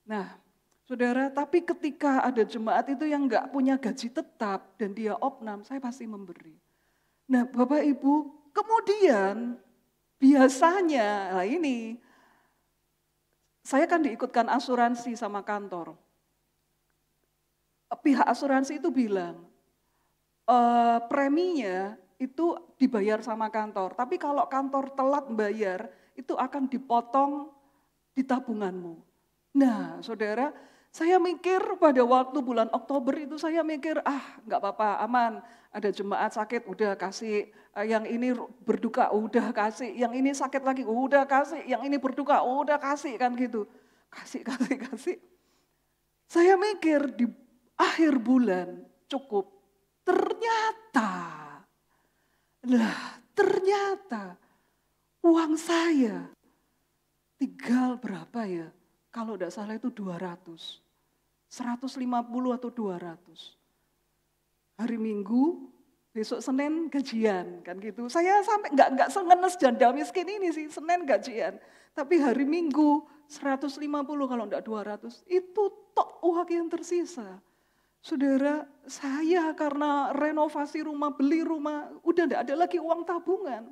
Nah saudara, tapi ketika ada jemaat itu yang enggak punya gaji tetap dan dia opnam, saya pasti memberi. Nah Bapak Ibu, kemudian biasanya, saya kan diikutkan asuransi sama kantor. Pihak asuransi itu bilang, preminya itu dibayar sama kantor. Tapi kalau kantor telat bayar, itu akan dipotong di tabunganmu. Nah, saudara, saya mikir pada waktu bulan Oktober itu saya mikir, nggak apa-apa, aman. Ada jemaat sakit, udah kasih. Yang ini berduka, udah kasih. Yang ini sakit lagi, udah kasih. Yang ini berduka, udah kasih, kan gitu. Kasih. Saya mikir di akhir bulan cukup. Ternyata uang saya tinggal berapa ya? Kalau tidak salah itu 200. 150 atau 200. Hari Minggu, besok Senin gajian kan gitu. Saya sampai enggak sengenes janda miskin ini sih, Senin gajian. Tapi hari Minggu 150 kalau enggak 200, itu tok uang yang tersisa. Saudara, saya karena renovasi rumah, beli rumah, udah enggak ada lagi uang tabungan.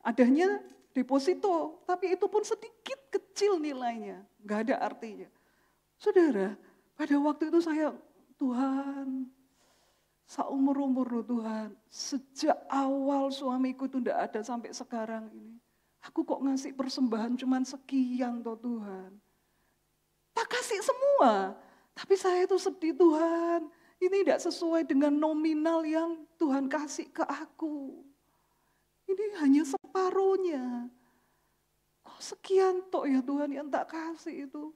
Adanya deposito, tapi itu pun sedikit kecil nilainya, enggak ada artinya. Saudara, pada waktu itu saya, Tuhan, seumur-umur loh Tuhan, sejak awal suamiku itu enggak ada sampai sekarang ini. Aku kok ngasih persembahan cuman sekian toh Tuhan. Tak kasih semua, tapi saya itu sedih Tuhan. Ini tidak sesuai dengan nominal yang Tuhan kasih ke aku. Ini hanya separuhnya. Kok sekian toh ya Tuhan yang tak kasih itu.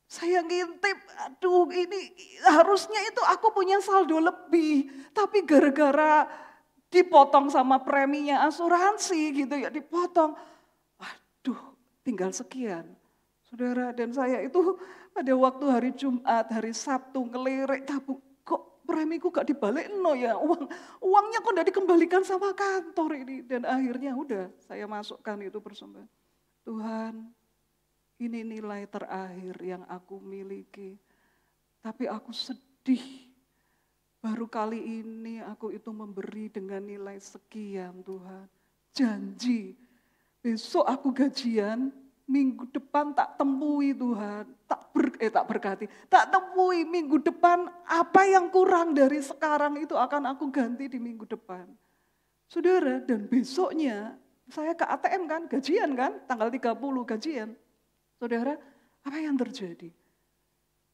Saya ngintip, aduh ini harusnya itu aku punya saldo lebih. Tapi gara-gara dipotong sama preminya asuransi gitu ya, dipotong. Aduh, tinggal sekian. Saudara, dan saya itu pada waktu hari Jumat, hari Sabtu ngelirik tabung, kok premiku gak dibalik ya, uangnya kok gak dikembalikan sama kantor ini. Dan akhirnya udah saya masukkan itu persembahan. Tuhan, ini nilai terakhir yang aku miliki. Tapi aku sedih, baru kali ini aku itu memberi dengan nilai sekian Tuhan. Janji, besok aku gajian, minggu depan tak temui Tuhan, tak temui minggu depan apa yang kurang dari sekarang itu akan aku ganti di minggu depan. Saudara, dan besoknya saya ke ATM kan, gajian kan, tanggal 30 gajian. Saudara, apa yang terjadi?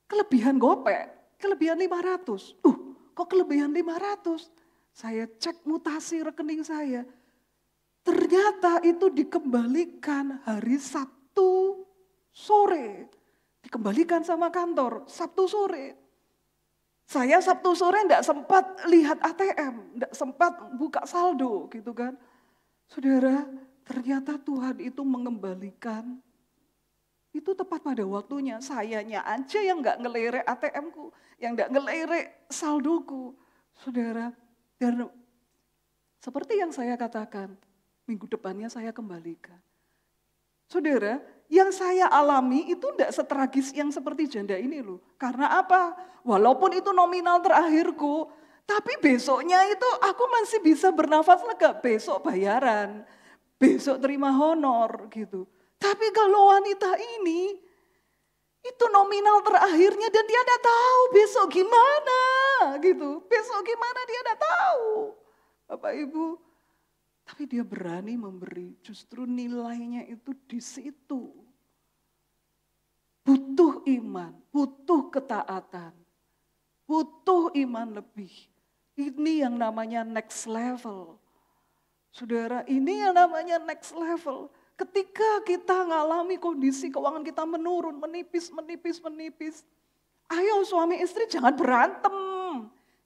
Kelebihan gopek, kelebihan 500. Kok kelebihan 500? Saya cek mutasi rekening saya. Ternyata itu dikembalikan hari Sabtu sore. Dikembalikan sama kantor, Sabtu sore. Saya Sabtu sore enggak sempat lihat ATM, enggak sempat buka saldo gitu kan. Saudara, ternyata Tuhan itu mengembalikan. Itu tepat pada waktunya, sayanya aja yang enggak ngelirik ATM-ku, yang enggak ngelirik saldoku. Saudara, dan seperti yang saya katakan, minggu depannya saya kembalikan. Saudara, yang saya alami itu enggak setragis yang seperti janda ini loh. Karena apa? Walaupun itu nominal terakhirku, tapi besoknya itu aku masih bisa bernafas lega. Besok bayaran, besok terima honor gitu. Tapi kalau wanita ini, itu nominal terakhirnya dan dia tidak tahu besok gimana gitu. Besok gimana dia tidak tahu. Bapak Ibu, tapi dia berani memberi, justru nilainya itu di situ. Butuh iman, butuh ketaatan, butuh iman lebih. Ini yang namanya next level. Saudara, ini yang namanya next level. Ketika kita ngalami kondisi keuangan kita menurun, menipis. Ayo suami istri jangan berantem.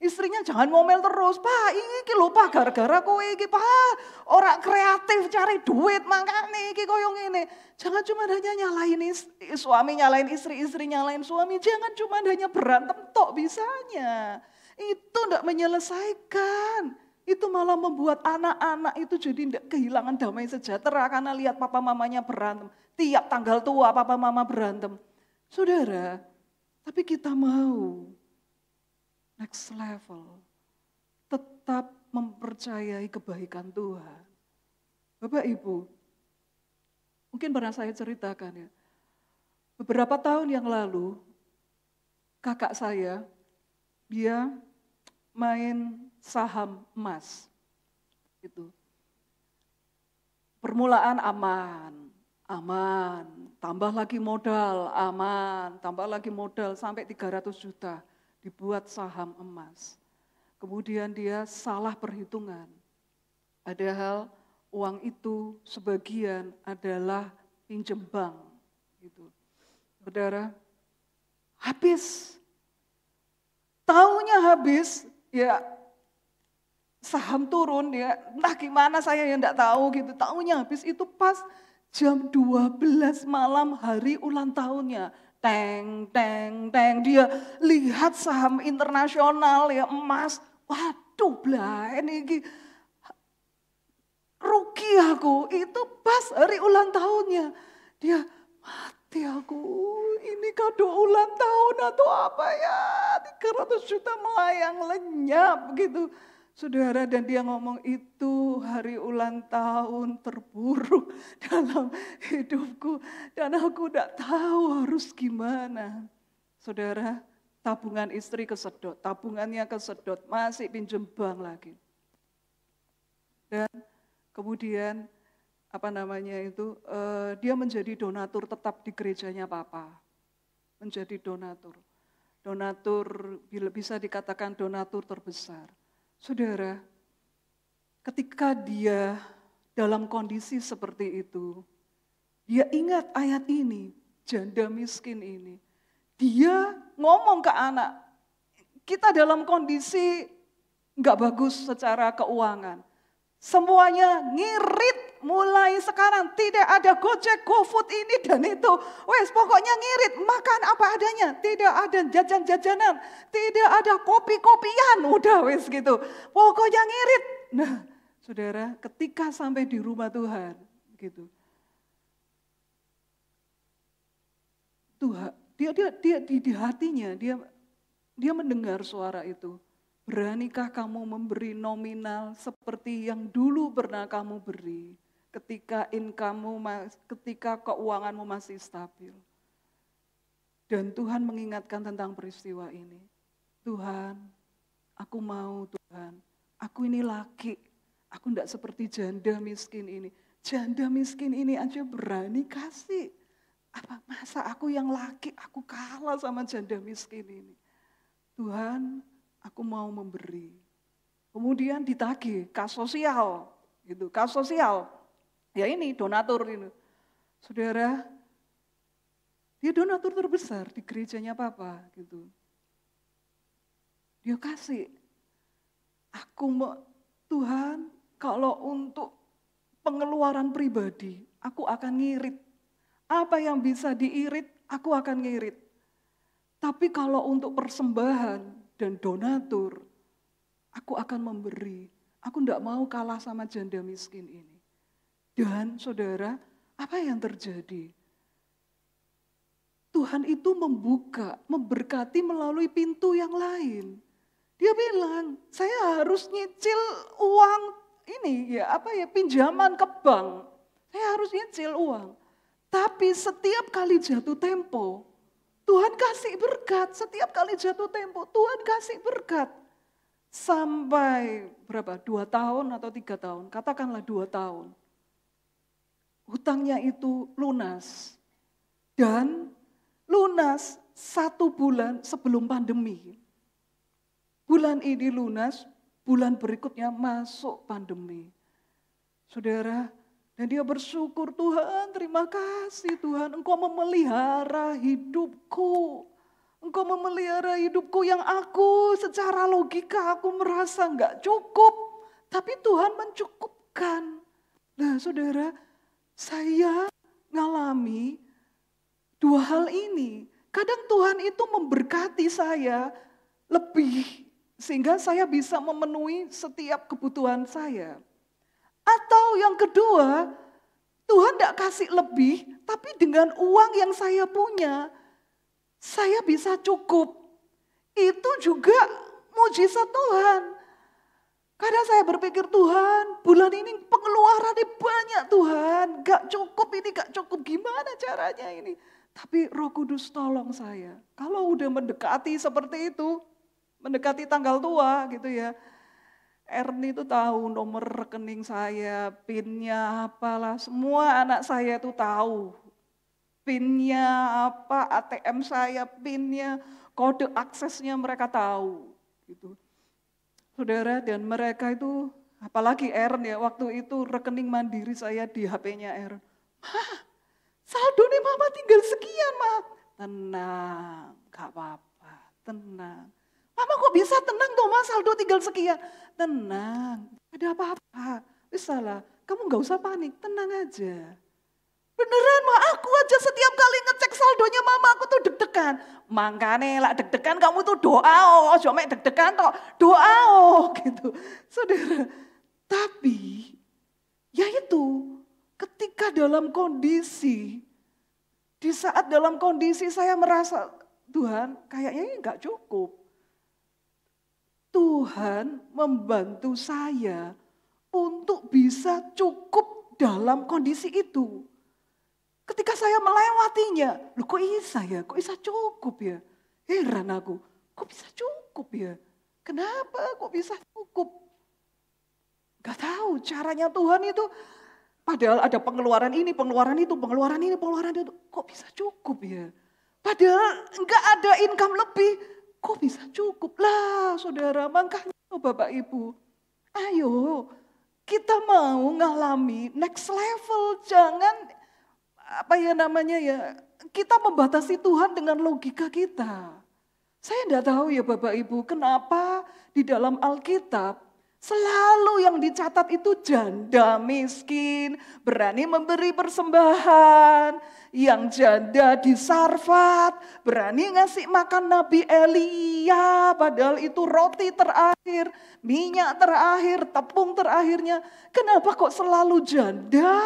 Istrinya jangan ngomel terus. Pak, iki lho Pak, gara-gara kowe iki Pak. Ora kreatif cari duit makane iki koyo ngene. Jangan cuma hanya nyalain suami, nyalain istri nyalain suami. Jangan cuma hanya berantem tok bisanya. Itu enggak menyelesaikan. Itu malah membuat anak-anak itu jadi tidak kehilangan damai sejahtera karena lihat papa mamanya berantem. Tiap tanggal tua papa mama berantem. Saudara, tapi kita mau next level. Tetap mempercayai kebaikan Tuhan. Bapak Ibu, mungkin pernah saya ceritakan ya. Beberapa tahun yang lalu, kakak saya, dia main saham emas. Itu. Permulaan aman, aman. Tambah lagi modal, aman. Tambah lagi modal sampai 300 juta. Dibuat saham emas. Kemudian dia salah perhitungan. Padahal uang itu sebagian adalah pinjam bank. Gitu. Saudara, habis. Taunya habis, ya saham turun ya, entah gimana saya yang enggak tahu gitu. Taunya habis itu pas jam 12 malam hari ulang tahunnya. Teng, teng, teng. Dia lihat saham internasional ya emas. Waduh belah ini rugi aku. Itu pas hari ulang tahunnya. Dia mati aku. Ini kado ulang tahun atau apa ya. 300 juta melayang lenyap gitu. Saudara, dan dia ngomong itu hari ulang tahun terburuk dalam hidupku. Dan aku tidak tahu harus gimana. Saudara, tabungan istri kesedot, tabungannya kesedot, masih pinjam bank lagi. Dan kemudian dia menjadi donatur tetap di gerejanya Papa. Menjadi donatur. Donatur, bisa dikatakan donatur terbesar. Saudara, ketika dia dalam kondisi seperti itu, dia ingat ayat ini, janda miskin ini. Dia ngomong ke anak, kita dalam kondisi nggak bagus secara keuangan. Semuanya ngirit mulai sekarang, tidak ada Gojek, GoFood ini dan itu. Wes pokoknya ngirit, makan apa adanya, tidak ada jajan-jajanan, tidak ada kopi-kopian, udah wes gitu. Pokoknya ngirit. Nah, saudara, ketika sampai di rumah Tuhan, gitu. Tuhan, dia di hatinya, dia mendengar suara itu. Beranikah kamu memberi nominal seperti yang dulu pernah kamu beri ketika keuanganmu masih stabil? Dan Tuhan mengingatkan tentang peristiwa ini. Tuhan, aku mau Tuhan, aku ini laki, aku tidak seperti janda miskin ini. Janda miskin ini aja berani kasih. Masa aku yang laki, aku kalah sama janda miskin ini. Tuhan, aku mau memberi. Kemudian ditagih kas sosial, gitu. Kas sosial, ya ini donatur ini. Saudara, dia donatur terbesar di gerejanya Papa, gitu. Dia kasih. Tuhan, kalau untuk pengeluaran pribadi, aku akan ngirit. Apa yang bisa diirit, aku akan ngirit. Tapi kalau untuk persembahan dan donatur, aku akan memberi. Aku tidak mau kalah sama janda miskin ini. Dan saudara, apa yang terjadi? Tuhan itu memberkati melalui pintu yang lain. Dia bilang, saya harus nyicil uang ini pinjaman ke bank. Saya harus nyicil uang. Tapi setiap kali jatuh tempo, Tuhan kasih berkat. Setiap kali jatuh tempo, Tuhan kasih berkat. Sampai 2 tahun atau 3 tahun, katakanlah 2 tahun. Hutangnya itu lunas. Dan lunas 1 bulan sebelum pandemi. Bulan ini lunas, bulan berikutnya masuk pandemi. Saudara, dan dia bersyukur, Tuhan terima kasih Tuhan, Engkau memelihara hidupku. Engkau memelihara hidupku yang aku secara logika aku merasa enggak cukup. Tapi Tuhan mencukupkan. Nah saudara, saya ngalami 2 hal ini. Kadang Tuhan itu memberkati saya lebih sehingga saya bisa memenuhi setiap kebutuhan saya. Atau yang kedua, Tuhan tidak kasih lebih, tapi dengan uang yang saya punya, saya bisa cukup. Itu juga mujizat Tuhan. Kadang saya berpikir, Tuhan bulan ini pengeluarannya banyak Tuhan. Gak cukup, gimana caranya ini? Tapi Roh Kudus tolong saya. Kalau udah mendekati seperti itu, mendekati tanggal tua gitu ya. Erni itu tahu nomor rekening saya, PIN-nya apalah, semua anak saya itu tahu. PIN-nya apa, ATM saya, PIN-nya, kode aksesnya mereka tahu. Gitu. Saudara, dan mereka itu, apalagi Ern ya, waktu itu rekening mandiri saya di HP-nya Ern. Hah, saldo nih mama tinggal sekian, Ma. Tenang, gak apa-apa, tenang. Mama kok bisa tenang tuh, Ma, saldo tinggal sekian. Tenang, ada apa-apa. Bisa lah, kamu gak usah panik, tenang aja. Beneran, Ma, aku aja setiap kali ngecek saldonya mama aku tuh deg-degan. Makanya lah deg-degan kamu tuh doa, oh, mek deg-degan toh, doa oh, gitu. Saudara, tapi ya itu ketika dalam kondisi, di saat dalam kondisi saya merasa Tuhan kayaknya ini gak cukup. Tuhan membantu saya untuk bisa cukup dalam kondisi itu. Ketika saya melewatinya, loh kok bisa ya, kok bisa cukup ya? Heran aku, kok bisa cukup ya? Kenapa kok bisa cukup? Gak tahu caranya Tuhan itu, padahal ada pengeluaran ini, pengeluaran itu, pengeluaran ini, pengeluaran itu. Kok bisa cukup ya? Padahal enggak ada income lebih, kok bisa cukup? Lah saudara, makanya Bapak Ibu, ayo kita mau ngalami next level, jangan kita membatasi Tuhan dengan logika kita. Saya enggak tahu ya Bapak Ibu, kenapa di dalam Alkitab selalu yang dicatat itu janda miskin, berani memberi persembahan, yang janda di Sarfat, berani ngasih makan Nabi Elia, padahal itu roti terakhir, minyak terakhir, tepung terakhirnya. Kenapa kok selalu janda,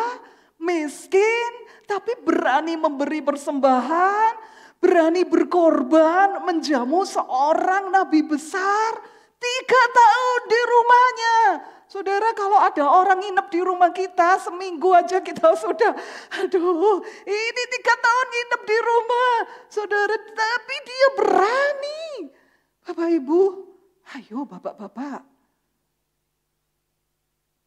miskin, tapi berani memberi persembahan, berani berkorban, menjamu seorang nabi besar, 3 tahun di rumahnya. Saudara, kalau ada orang nginep di rumah kita, seminggu aja kita sudah, aduh ini 3 tahun nginep di rumah. Saudara, tapi dia berani. Bapak Ibu, ayo bapak-bapak,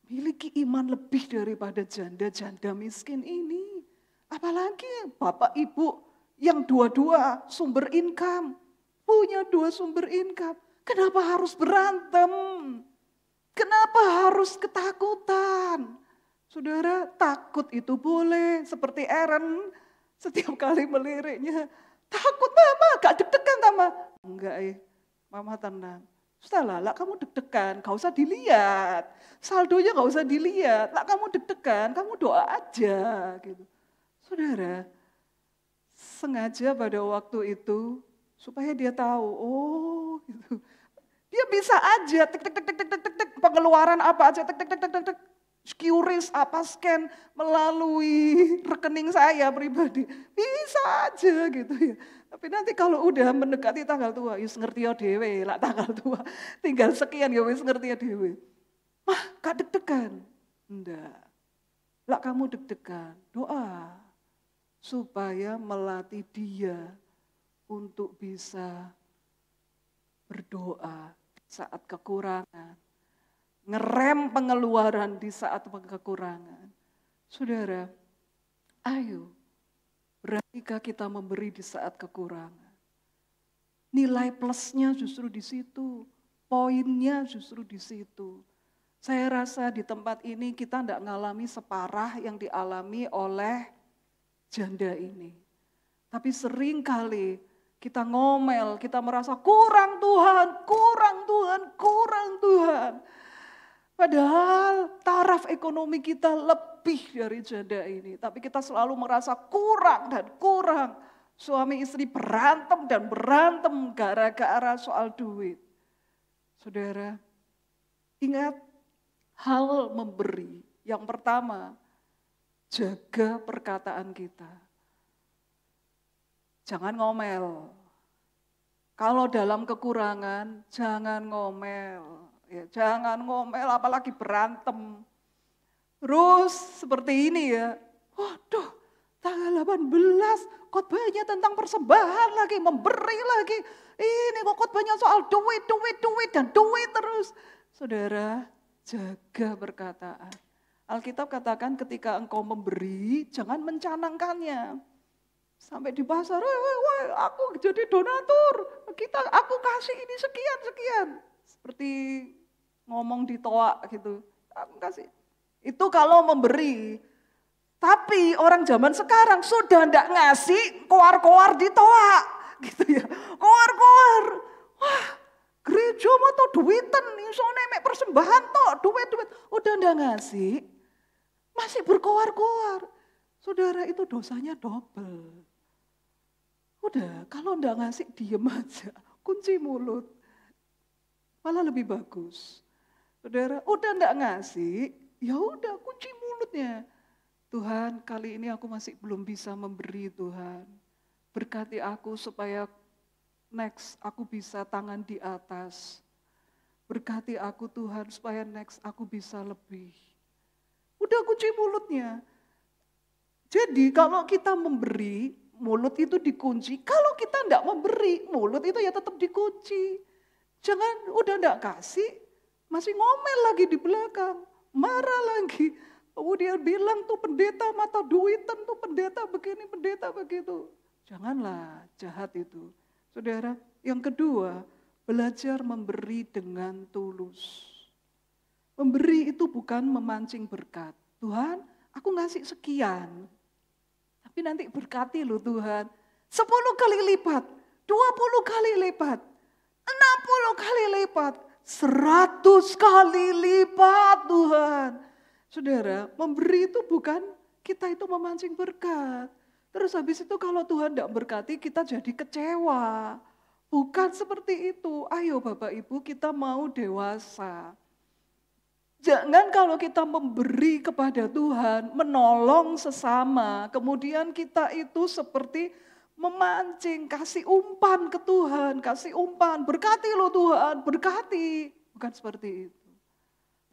miliki iman lebih daripada janda-janda miskin ini. Apalagi Bapak Ibu yang dua-dua sumber income, punya 2 sumber income. Kenapa harus berantem? Kenapa harus ketakutan? Saudara, takut itu boleh. Seperti Aaron setiap kali meliriknya. Takut mama, gak deg-degan sama. Enggak mama tenang. Sudahlah, lah kamu deg-degan, gak usah dilihat. Saldonya gak usah dilihat. Lah kamu deg-degan, kamu doa aja. Gitu. Saudara, sengaja pada waktu itu supaya dia tahu, oh gitu. Dia bisa aja pengeluaran apa aja QRIS apa scan melalui rekening saya pribadi. Bisa aja gitu ya. Tapi nanti kalau udah mendekati tanggal tua, yus ngerti ya dewe lah tanggal tua. Tinggal sekian ya wis ngerti ya dewe. Mah, gak deg-degan. Enggak. Lah kamu deg-degan, doa supaya melatih dia untuk bisa berdoa saat kekurangan, ngerem pengeluaran di saat kekurangan. Saudara, ayo, beranikah kita memberi di saat kekurangan? Nilai plusnya justru di situ, poinnya justru di situ. Saya rasa di tempat ini kita tidak mengalami separah yang dialami oleh janda ini. Tapi sering kali kita ngomel, kita merasa kurang Tuhan, kurang Tuhan, kurang Tuhan. Padahal taraf ekonomi kita lebih dari janda ini. Tapi kita selalu merasa kurang dan kurang. Suami istri berantem dan berantem gara-gara soal duit. Saudara, ingat hal memberi. Yang pertama, jaga perkataan kita. Jangan ngomel. Kalau dalam kekurangan, jangan ngomel. Ya, jangan ngomel, apalagi berantem. Terus seperti ini ya, waduh tanggal 18 khotbahnya tentang persembahan lagi, memberi lagi. Ini kok khotbahnya soal duit dan duit terus. Saudara, jaga perkataan. Alkitab katakan ketika engkau memberi, jangan mencanangkannya. Sampai di pasar, woi, aku jadi donatur, aku kasih ini sekian. Seperti ngomong di toa gitu, aku kasih. Itu kalau memberi. Tapi orang zaman sekarang sudah ndak ngasih, koar-koar di toa. Gitu ya, koar-koar. Wah, gereja mau tuh duitan, isone mek persembahan tuh, duit. Udah ndak ngasih, masih berkoar-koar. Saudara, itu dosanya double. Udah, kalau ndak ngasih diem aja, kunci mulut. Malah lebih bagus. Saudara, udah ndak ngasih, ya udah kunci mulutnya. Tuhan, kali ini aku masih belum bisa memberi Tuhan. Berkati aku supaya next aku bisa tangan di atas. Berkati aku Tuhan supaya next aku bisa lebih. Udah kunci mulutnya. Jadi kalau kita memberi, mulut itu dikunci. Kalau kita enggak memberi, mulut itu ya tetap dikunci. Jangan udah enggak kasih, masih ngomel lagi di belakang. Marah lagi. Kemudian bilang tuh pendeta mata duitan, tuh pendeta begini, pendeta begitu. Janganlah, jahat itu. Saudara, yang kedua, belajar memberi dengan tulus. Memberi itu bukan memancing berkat. Tuhan, aku ngasih sekian. Tapi nanti berkati loh Tuhan. 10 kali lipat, 20 kali lipat, 60 kali lipat, 100 kali lipat Tuhan. Saudara, memberi itu bukan kita itu memancing berkat. Terus habis itu kalau Tuhan tidak berkati kita jadi kecewa. Bukan seperti itu. Ayo Bapak Ibu kita mau dewasa. Jangan kalau kita memberi kepada Tuhan, menolong sesama. Kemudian kita itu seperti memancing, kasih umpan ke Tuhan. Kasih umpan, berkati loh Tuhan, berkati. Bukan seperti itu.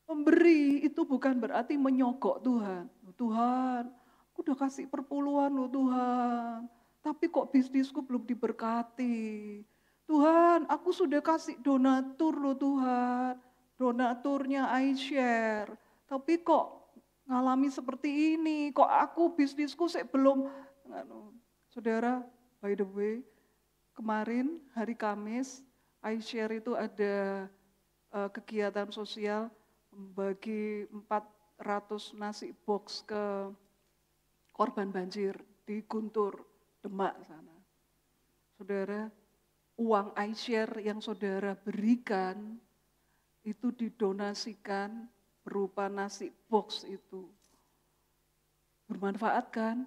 Memberi itu bukan berarti menyogok Tuhan. Tuhan, aku udah kasih perpuluhan loh Tuhan. Tapi kok bisnisku belum diberkati. Tuhan, aku sudah kasih donatur loh Tuhan. Donaturnya I share. Tapi kok ngalami seperti ini. Kok aku bisnisku belum. Saudara, by the way, kemarin hari Kamis, I share itu ada kegiatan sosial. Bagi 400 nasi box ke korban banjir di Guntur, Demak sana. Saudara, uang iShare yang saudara berikan itu didonasikan berupa nasi box itu. Bermanfaat kan?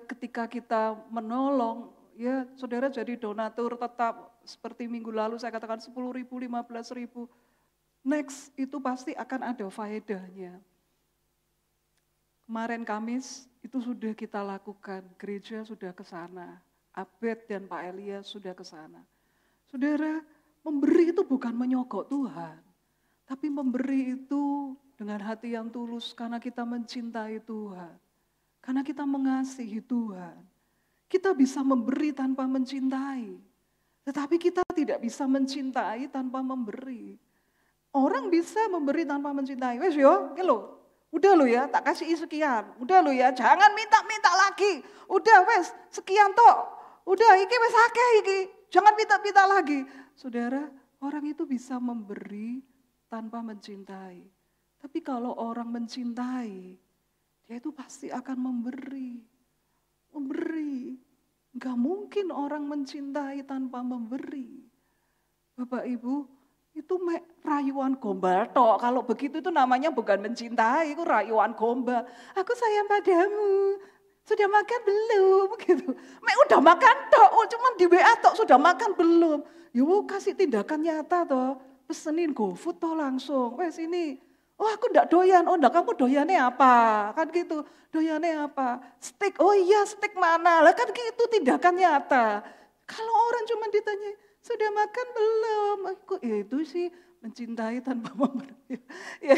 Ketika kita menolong, ya saudara jadi donatur tetap seperti minggu lalu saya katakan 10.000, 15.000. Next itu pasti akan ada faedahnya. Kemarin Kamis itu sudah kita lakukan, gereja sudah ke sana, Abed dan Pak Elia sudah ke sana. Saudara, memberi itu bukan menyogok Tuhan, tapi memberi itu dengan hati yang tulus karena kita mencintai Tuhan, karena kita mengasihi Tuhan. Kita bisa memberi tanpa mencintai, tetapi kita tidak bisa mencintai tanpa memberi. Orang bisa memberi tanpa mencintai. Wes yo, udah lo ya, tak kasih sekian. Udah lo ya, jangan minta-minta lagi. Udah wes, sekian toh. Udah iki wes akeh iki. Jangan minta-minta lagi. Saudara, orang itu bisa memberi tanpa mencintai. Tapi kalau orang mencintai, dia itu pasti akan memberi. Memberi. Enggak mungkin orang mencintai tanpa memberi. Bapak Ibu, itu rayuan gombal tok. Kalau begitu itu namanya bukan mencintai, itu rayuan gombal. Aku sayang padamu. Sudah makan belum? Gitu. Udah makan tok, cuman di WA tok sudah makan belum? Yuk kasih tindakan nyata toh. Pesenin GoFood toh langsung. Wes ini. Oh aku enggak doyan. Oh enggak, kamu doyannya apa? Kan gitu. Doyannya apa? Steak. Oh iya, steak mana? Lah kan gitu tindakan nyata. Kalau orang cuma ditanya, sudah makan belum? Aku itu sih mencintai tanpa memberi. Ya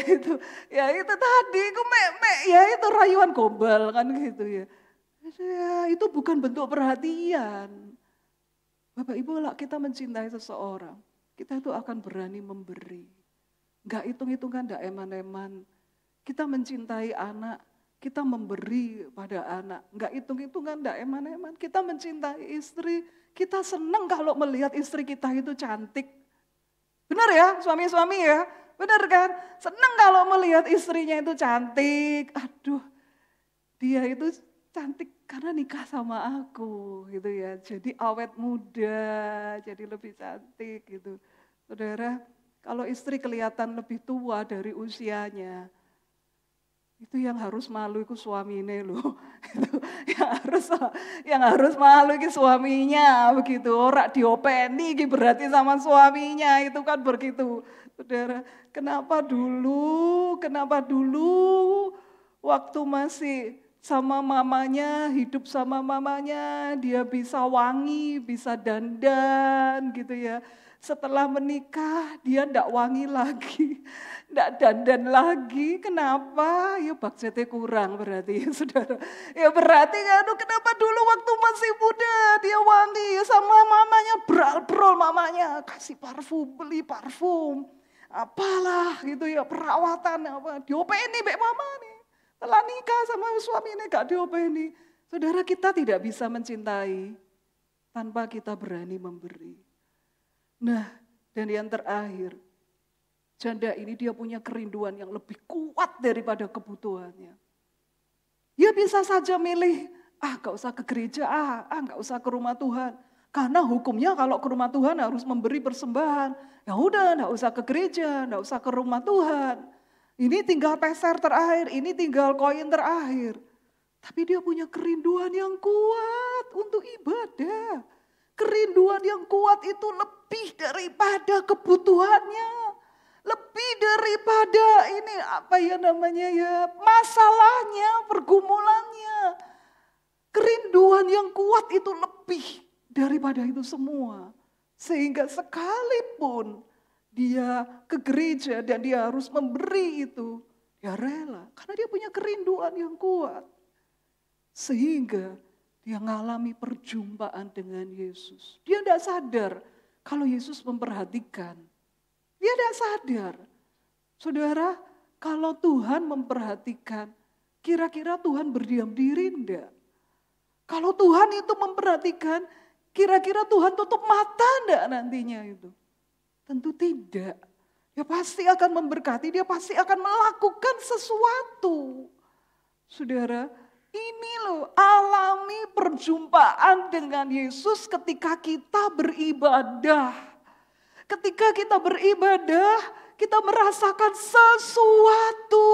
itu tadi, ya itu rayuan gombal kan gitu ya. Ya itu bukan bentuk perhatian. Bapak Ibu, lah kita mencintai seseorang, kita itu akan berani memberi. Nggak hitung-hitungan, nggak eman-eman. Kita mencintai anak, kita memberi pada anak. Nggak hitung-hitungan, nggak eman-eman. Kita mencintai istri, kita senang kalau melihat istri kita itu cantik. Benar ya suami-suami ya? Benar kan? Senang kalau melihat istrinya itu cantik. Aduh, dia itu cantik karena nikah sama aku gitu ya. Jadi awet muda, jadi lebih cantik gitu. Saudara, kalau istri kelihatan lebih tua dari usianya, itu yang harus malu itu suaminya loh. Itu yang harus malu itu suaminya begitu. Ora diopeni iki berarti sama suaminya, itu kan begitu. Saudara, kenapa dulu waktu masih sama mamanya, hidup sama mamanya, dia bisa wangi, bisa dandan gitu ya. Setelah menikah dia enggak wangi lagi, enggak dandan lagi. Kenapa? Ya budgetnya kurang berarti saudara. Ya berarti kenapa dulu waktu masih muda dia wangi sama mamanya, bral-brol mamanya, kasih parfum, beli parfum. Apalah gitu ya, perawatan apa, diopeni mbek mama nih. Setelah nikah sama suami ini gak diopeni. Saudara, kita tidak bisa mencintai tanpa kita berani memberi. Nah, dan yang terakhir, janda ini dia punya kerinduan yang lebih kuat daripada kebutuhannya. Dia bisa saja milih, gak usah ke gereja, gak usah ke rumah Tuhan. Karena hukumnya kalau ke rumah Tuhan harus memberi persembahan. Ya udah, gak usah ke gereja, gak usah ke rumah Tuhan. Ini tinggal peser terakhir, ini tinggal koin terakhir. Tapi dia punya kerinduan yang kuat untuk ibadah. Kerinduan yang kuat itu lebih daripada kebutuhannya. Lebih daripada ini masalahnya, pergumulannya. Kerinduan yang kuat itu lebih daripada itu semua. Sehingga sekalipun dia ke gereja dan dia harus memberi itu, dia rela. Karena dia punya kerinduan yang kuat. Sehingga dia mengalami perjumpaan dengan Yesus. Dia tidak sadar kalau Yesus memperhatikan. Dia tidak sadar. Saudara, kalau Tuhan memperhatikan, kira-kira Tuhan berdiam diri enggak? Kalau Tuhan itu memperhatikan, kira-kira Tuhan tutup mata enggak nantinya itu? Tentu tidak. Dia pasti akan memberkati, dia pasti akan melakukan sesuatu. Saudara, ini loh alami perjumpaan dengan Yesus ketika kita beribadah. Ketika kita beribadah, kita merasakan sesuatu.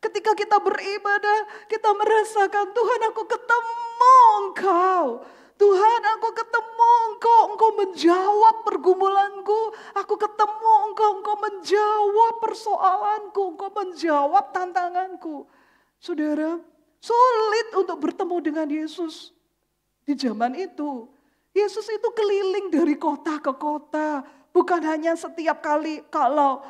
Ketika kita beribadah, kita merasakan Tuhan, aku ketemu Engkau. Tuhan, aku ketemu Engkau menjawab pergumulanku. Aku ketemu Engkau menjawab persoalanku. Engkau menjawab tantanganku. Saudara, sulit untuk bertemu dengan Yesus di zaman itu. Yesus itu keliling dari kota ke kota. Bukan hanya setiap kali kalau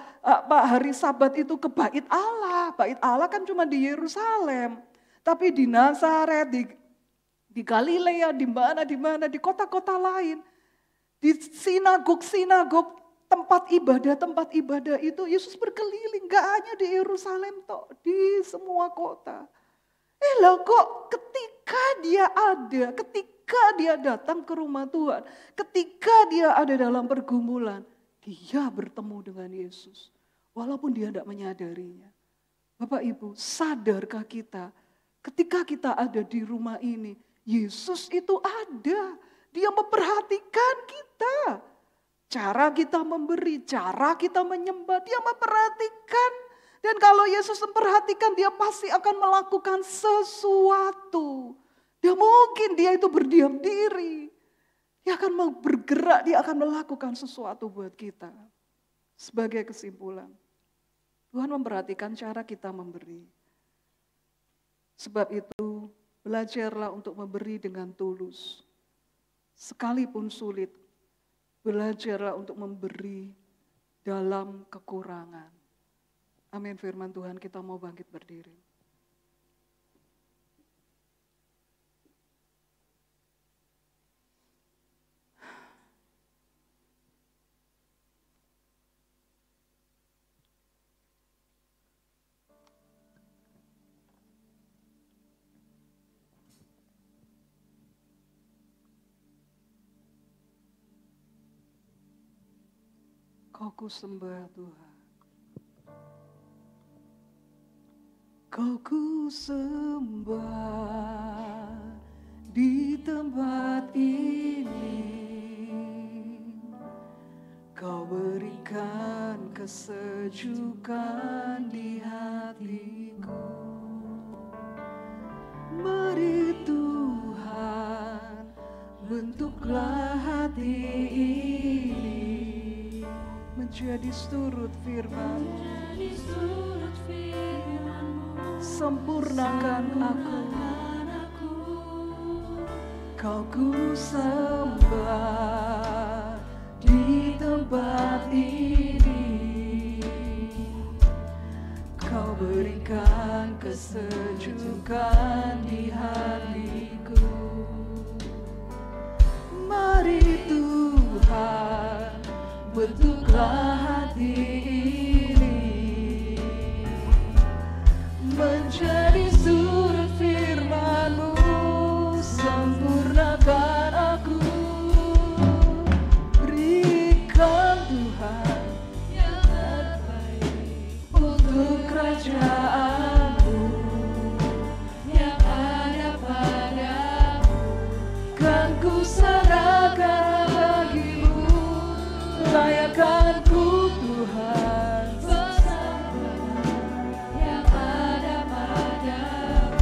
hari Sabat itu ke Bait Allah. Bait Allah kan cuma di Yerusalem. Tapi di Nazaret, di Galilea, di mana, di kota-kota lain. Di sinagog-sinagog, tempat ibadah itu Yesus berkeliling. Gak hanya di Yerusalem toh, di semua kota. Lah kok ketika dia datang ke rumah Tuhan, ketika dia ada dalam pergumulan, dia bertemu dengan Yesus. Walaupun dia tidak menyadarinya. Bapak Ibu, sadarkah kita ketika kita ada di rumah ini, Yesus itu ada. Dia memperhatikan kita. Cara kita memberi, cara kita menyembah, dia memperhatikan. Dan kalau Yesus memperhatikan, dia pasti akan melakukan sesuatu. Dia mungkin dia itu berdiam diri. Dia akan bergerak, dia akan melakukan sesuatu buat kita. Sebagai kesimpulan, Tuhan memperhatikan cara kita memberi. Sebab itu, belajarlah untuk memberi dengan tulus. Sekalipun sulit, belajarlah untuk memberi dalam kekurangan. Amin, firman Tuhan, kita mau bangkit berdiri. Kau ku sembah Tuhan. Kau ku sembah di tempat ini. Kau berikan kesejukan di hatiku. Mari Tuhan, bentuklah hati ini menjadi surut firman-Mu. Sempurnakan aku. Kau ku sembah di tempat ini. Kau berikan kesejukan di hatiku. Mari Tuhan, bentuklah hati ini menjadi surut firman-Mu. Sempurnakan aku. Berikan Tuhan yang terbaik untuk kerajaan-Mu yang ada padamu. Kan ku serahkan bagi-Mu, layakanku Tuhan bersama yang ada padamu.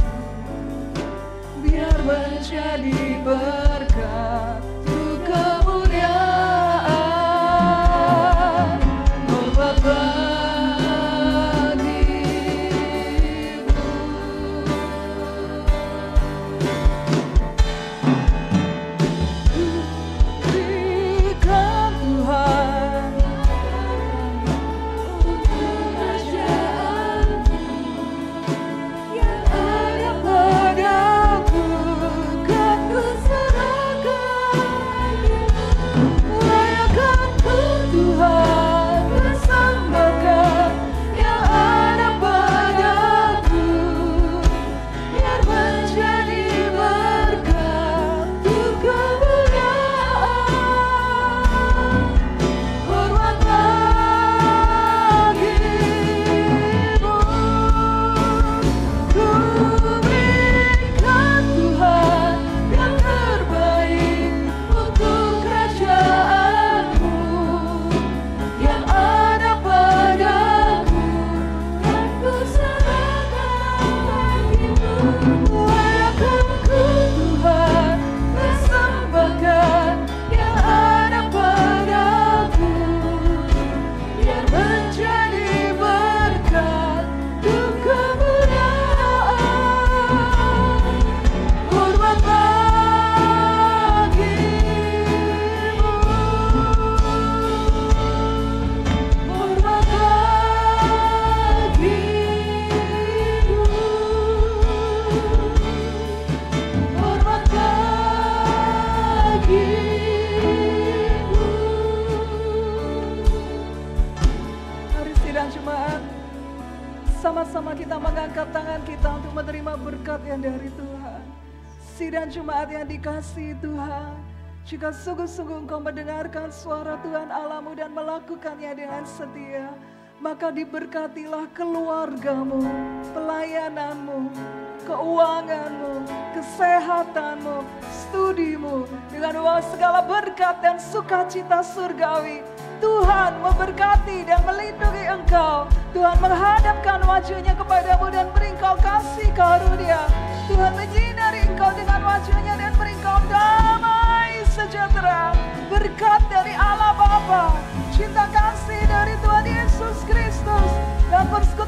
Biar menjadi berkat untuk kemuliaan hormat bagi-Mu. Berikan Tuhan untuk kerajaan-Mu yang ada padaku. Kan ku serahkan, layakanku Tuhan bersamakan yang ada padaku. Biar menjadi berkat untuk kemuliaan hormat bagi-Mu. Ku berikan Tuhan yang terbaik untuk kerajaan-Mu yang ada padaku. Kan ku serahkan bagi-Mu, layakanku Tuhan bersembahkan yang ada padaku. Biar menjadi berkat untuk kemuliaan hormat bagi-Mu. Hormat bagi-Mu. Hormat bagi-Mu. Mari sidang jemaat, sama-sama kita mengangkat tangan kita untuk menerima berkat yang dari Tuhan. Sidang jemaat yang dikasihi Tuhan, jika sungguh-sungguh engkau mendengarkan suara Tuhan Allahmu dan melakukannya dengan setia, maka diberkatilah keluargamu, pelayananmu, keuanganmu, kesehatanmu, studimu, dengan segala berkat dan sukacita surgawi. Tuhan memberkati dan melindungi engkau. Tuhan menghadapkan wajahnya kepadamu dan beri engkau kasih karunia. Tuhan menyinari engkau dengan wajahnya dan beri engkau damai sejahtera. Berkat dari Allah Bapa, cinta kasih dari Tuhan Yesus Kristus, dan persekutuan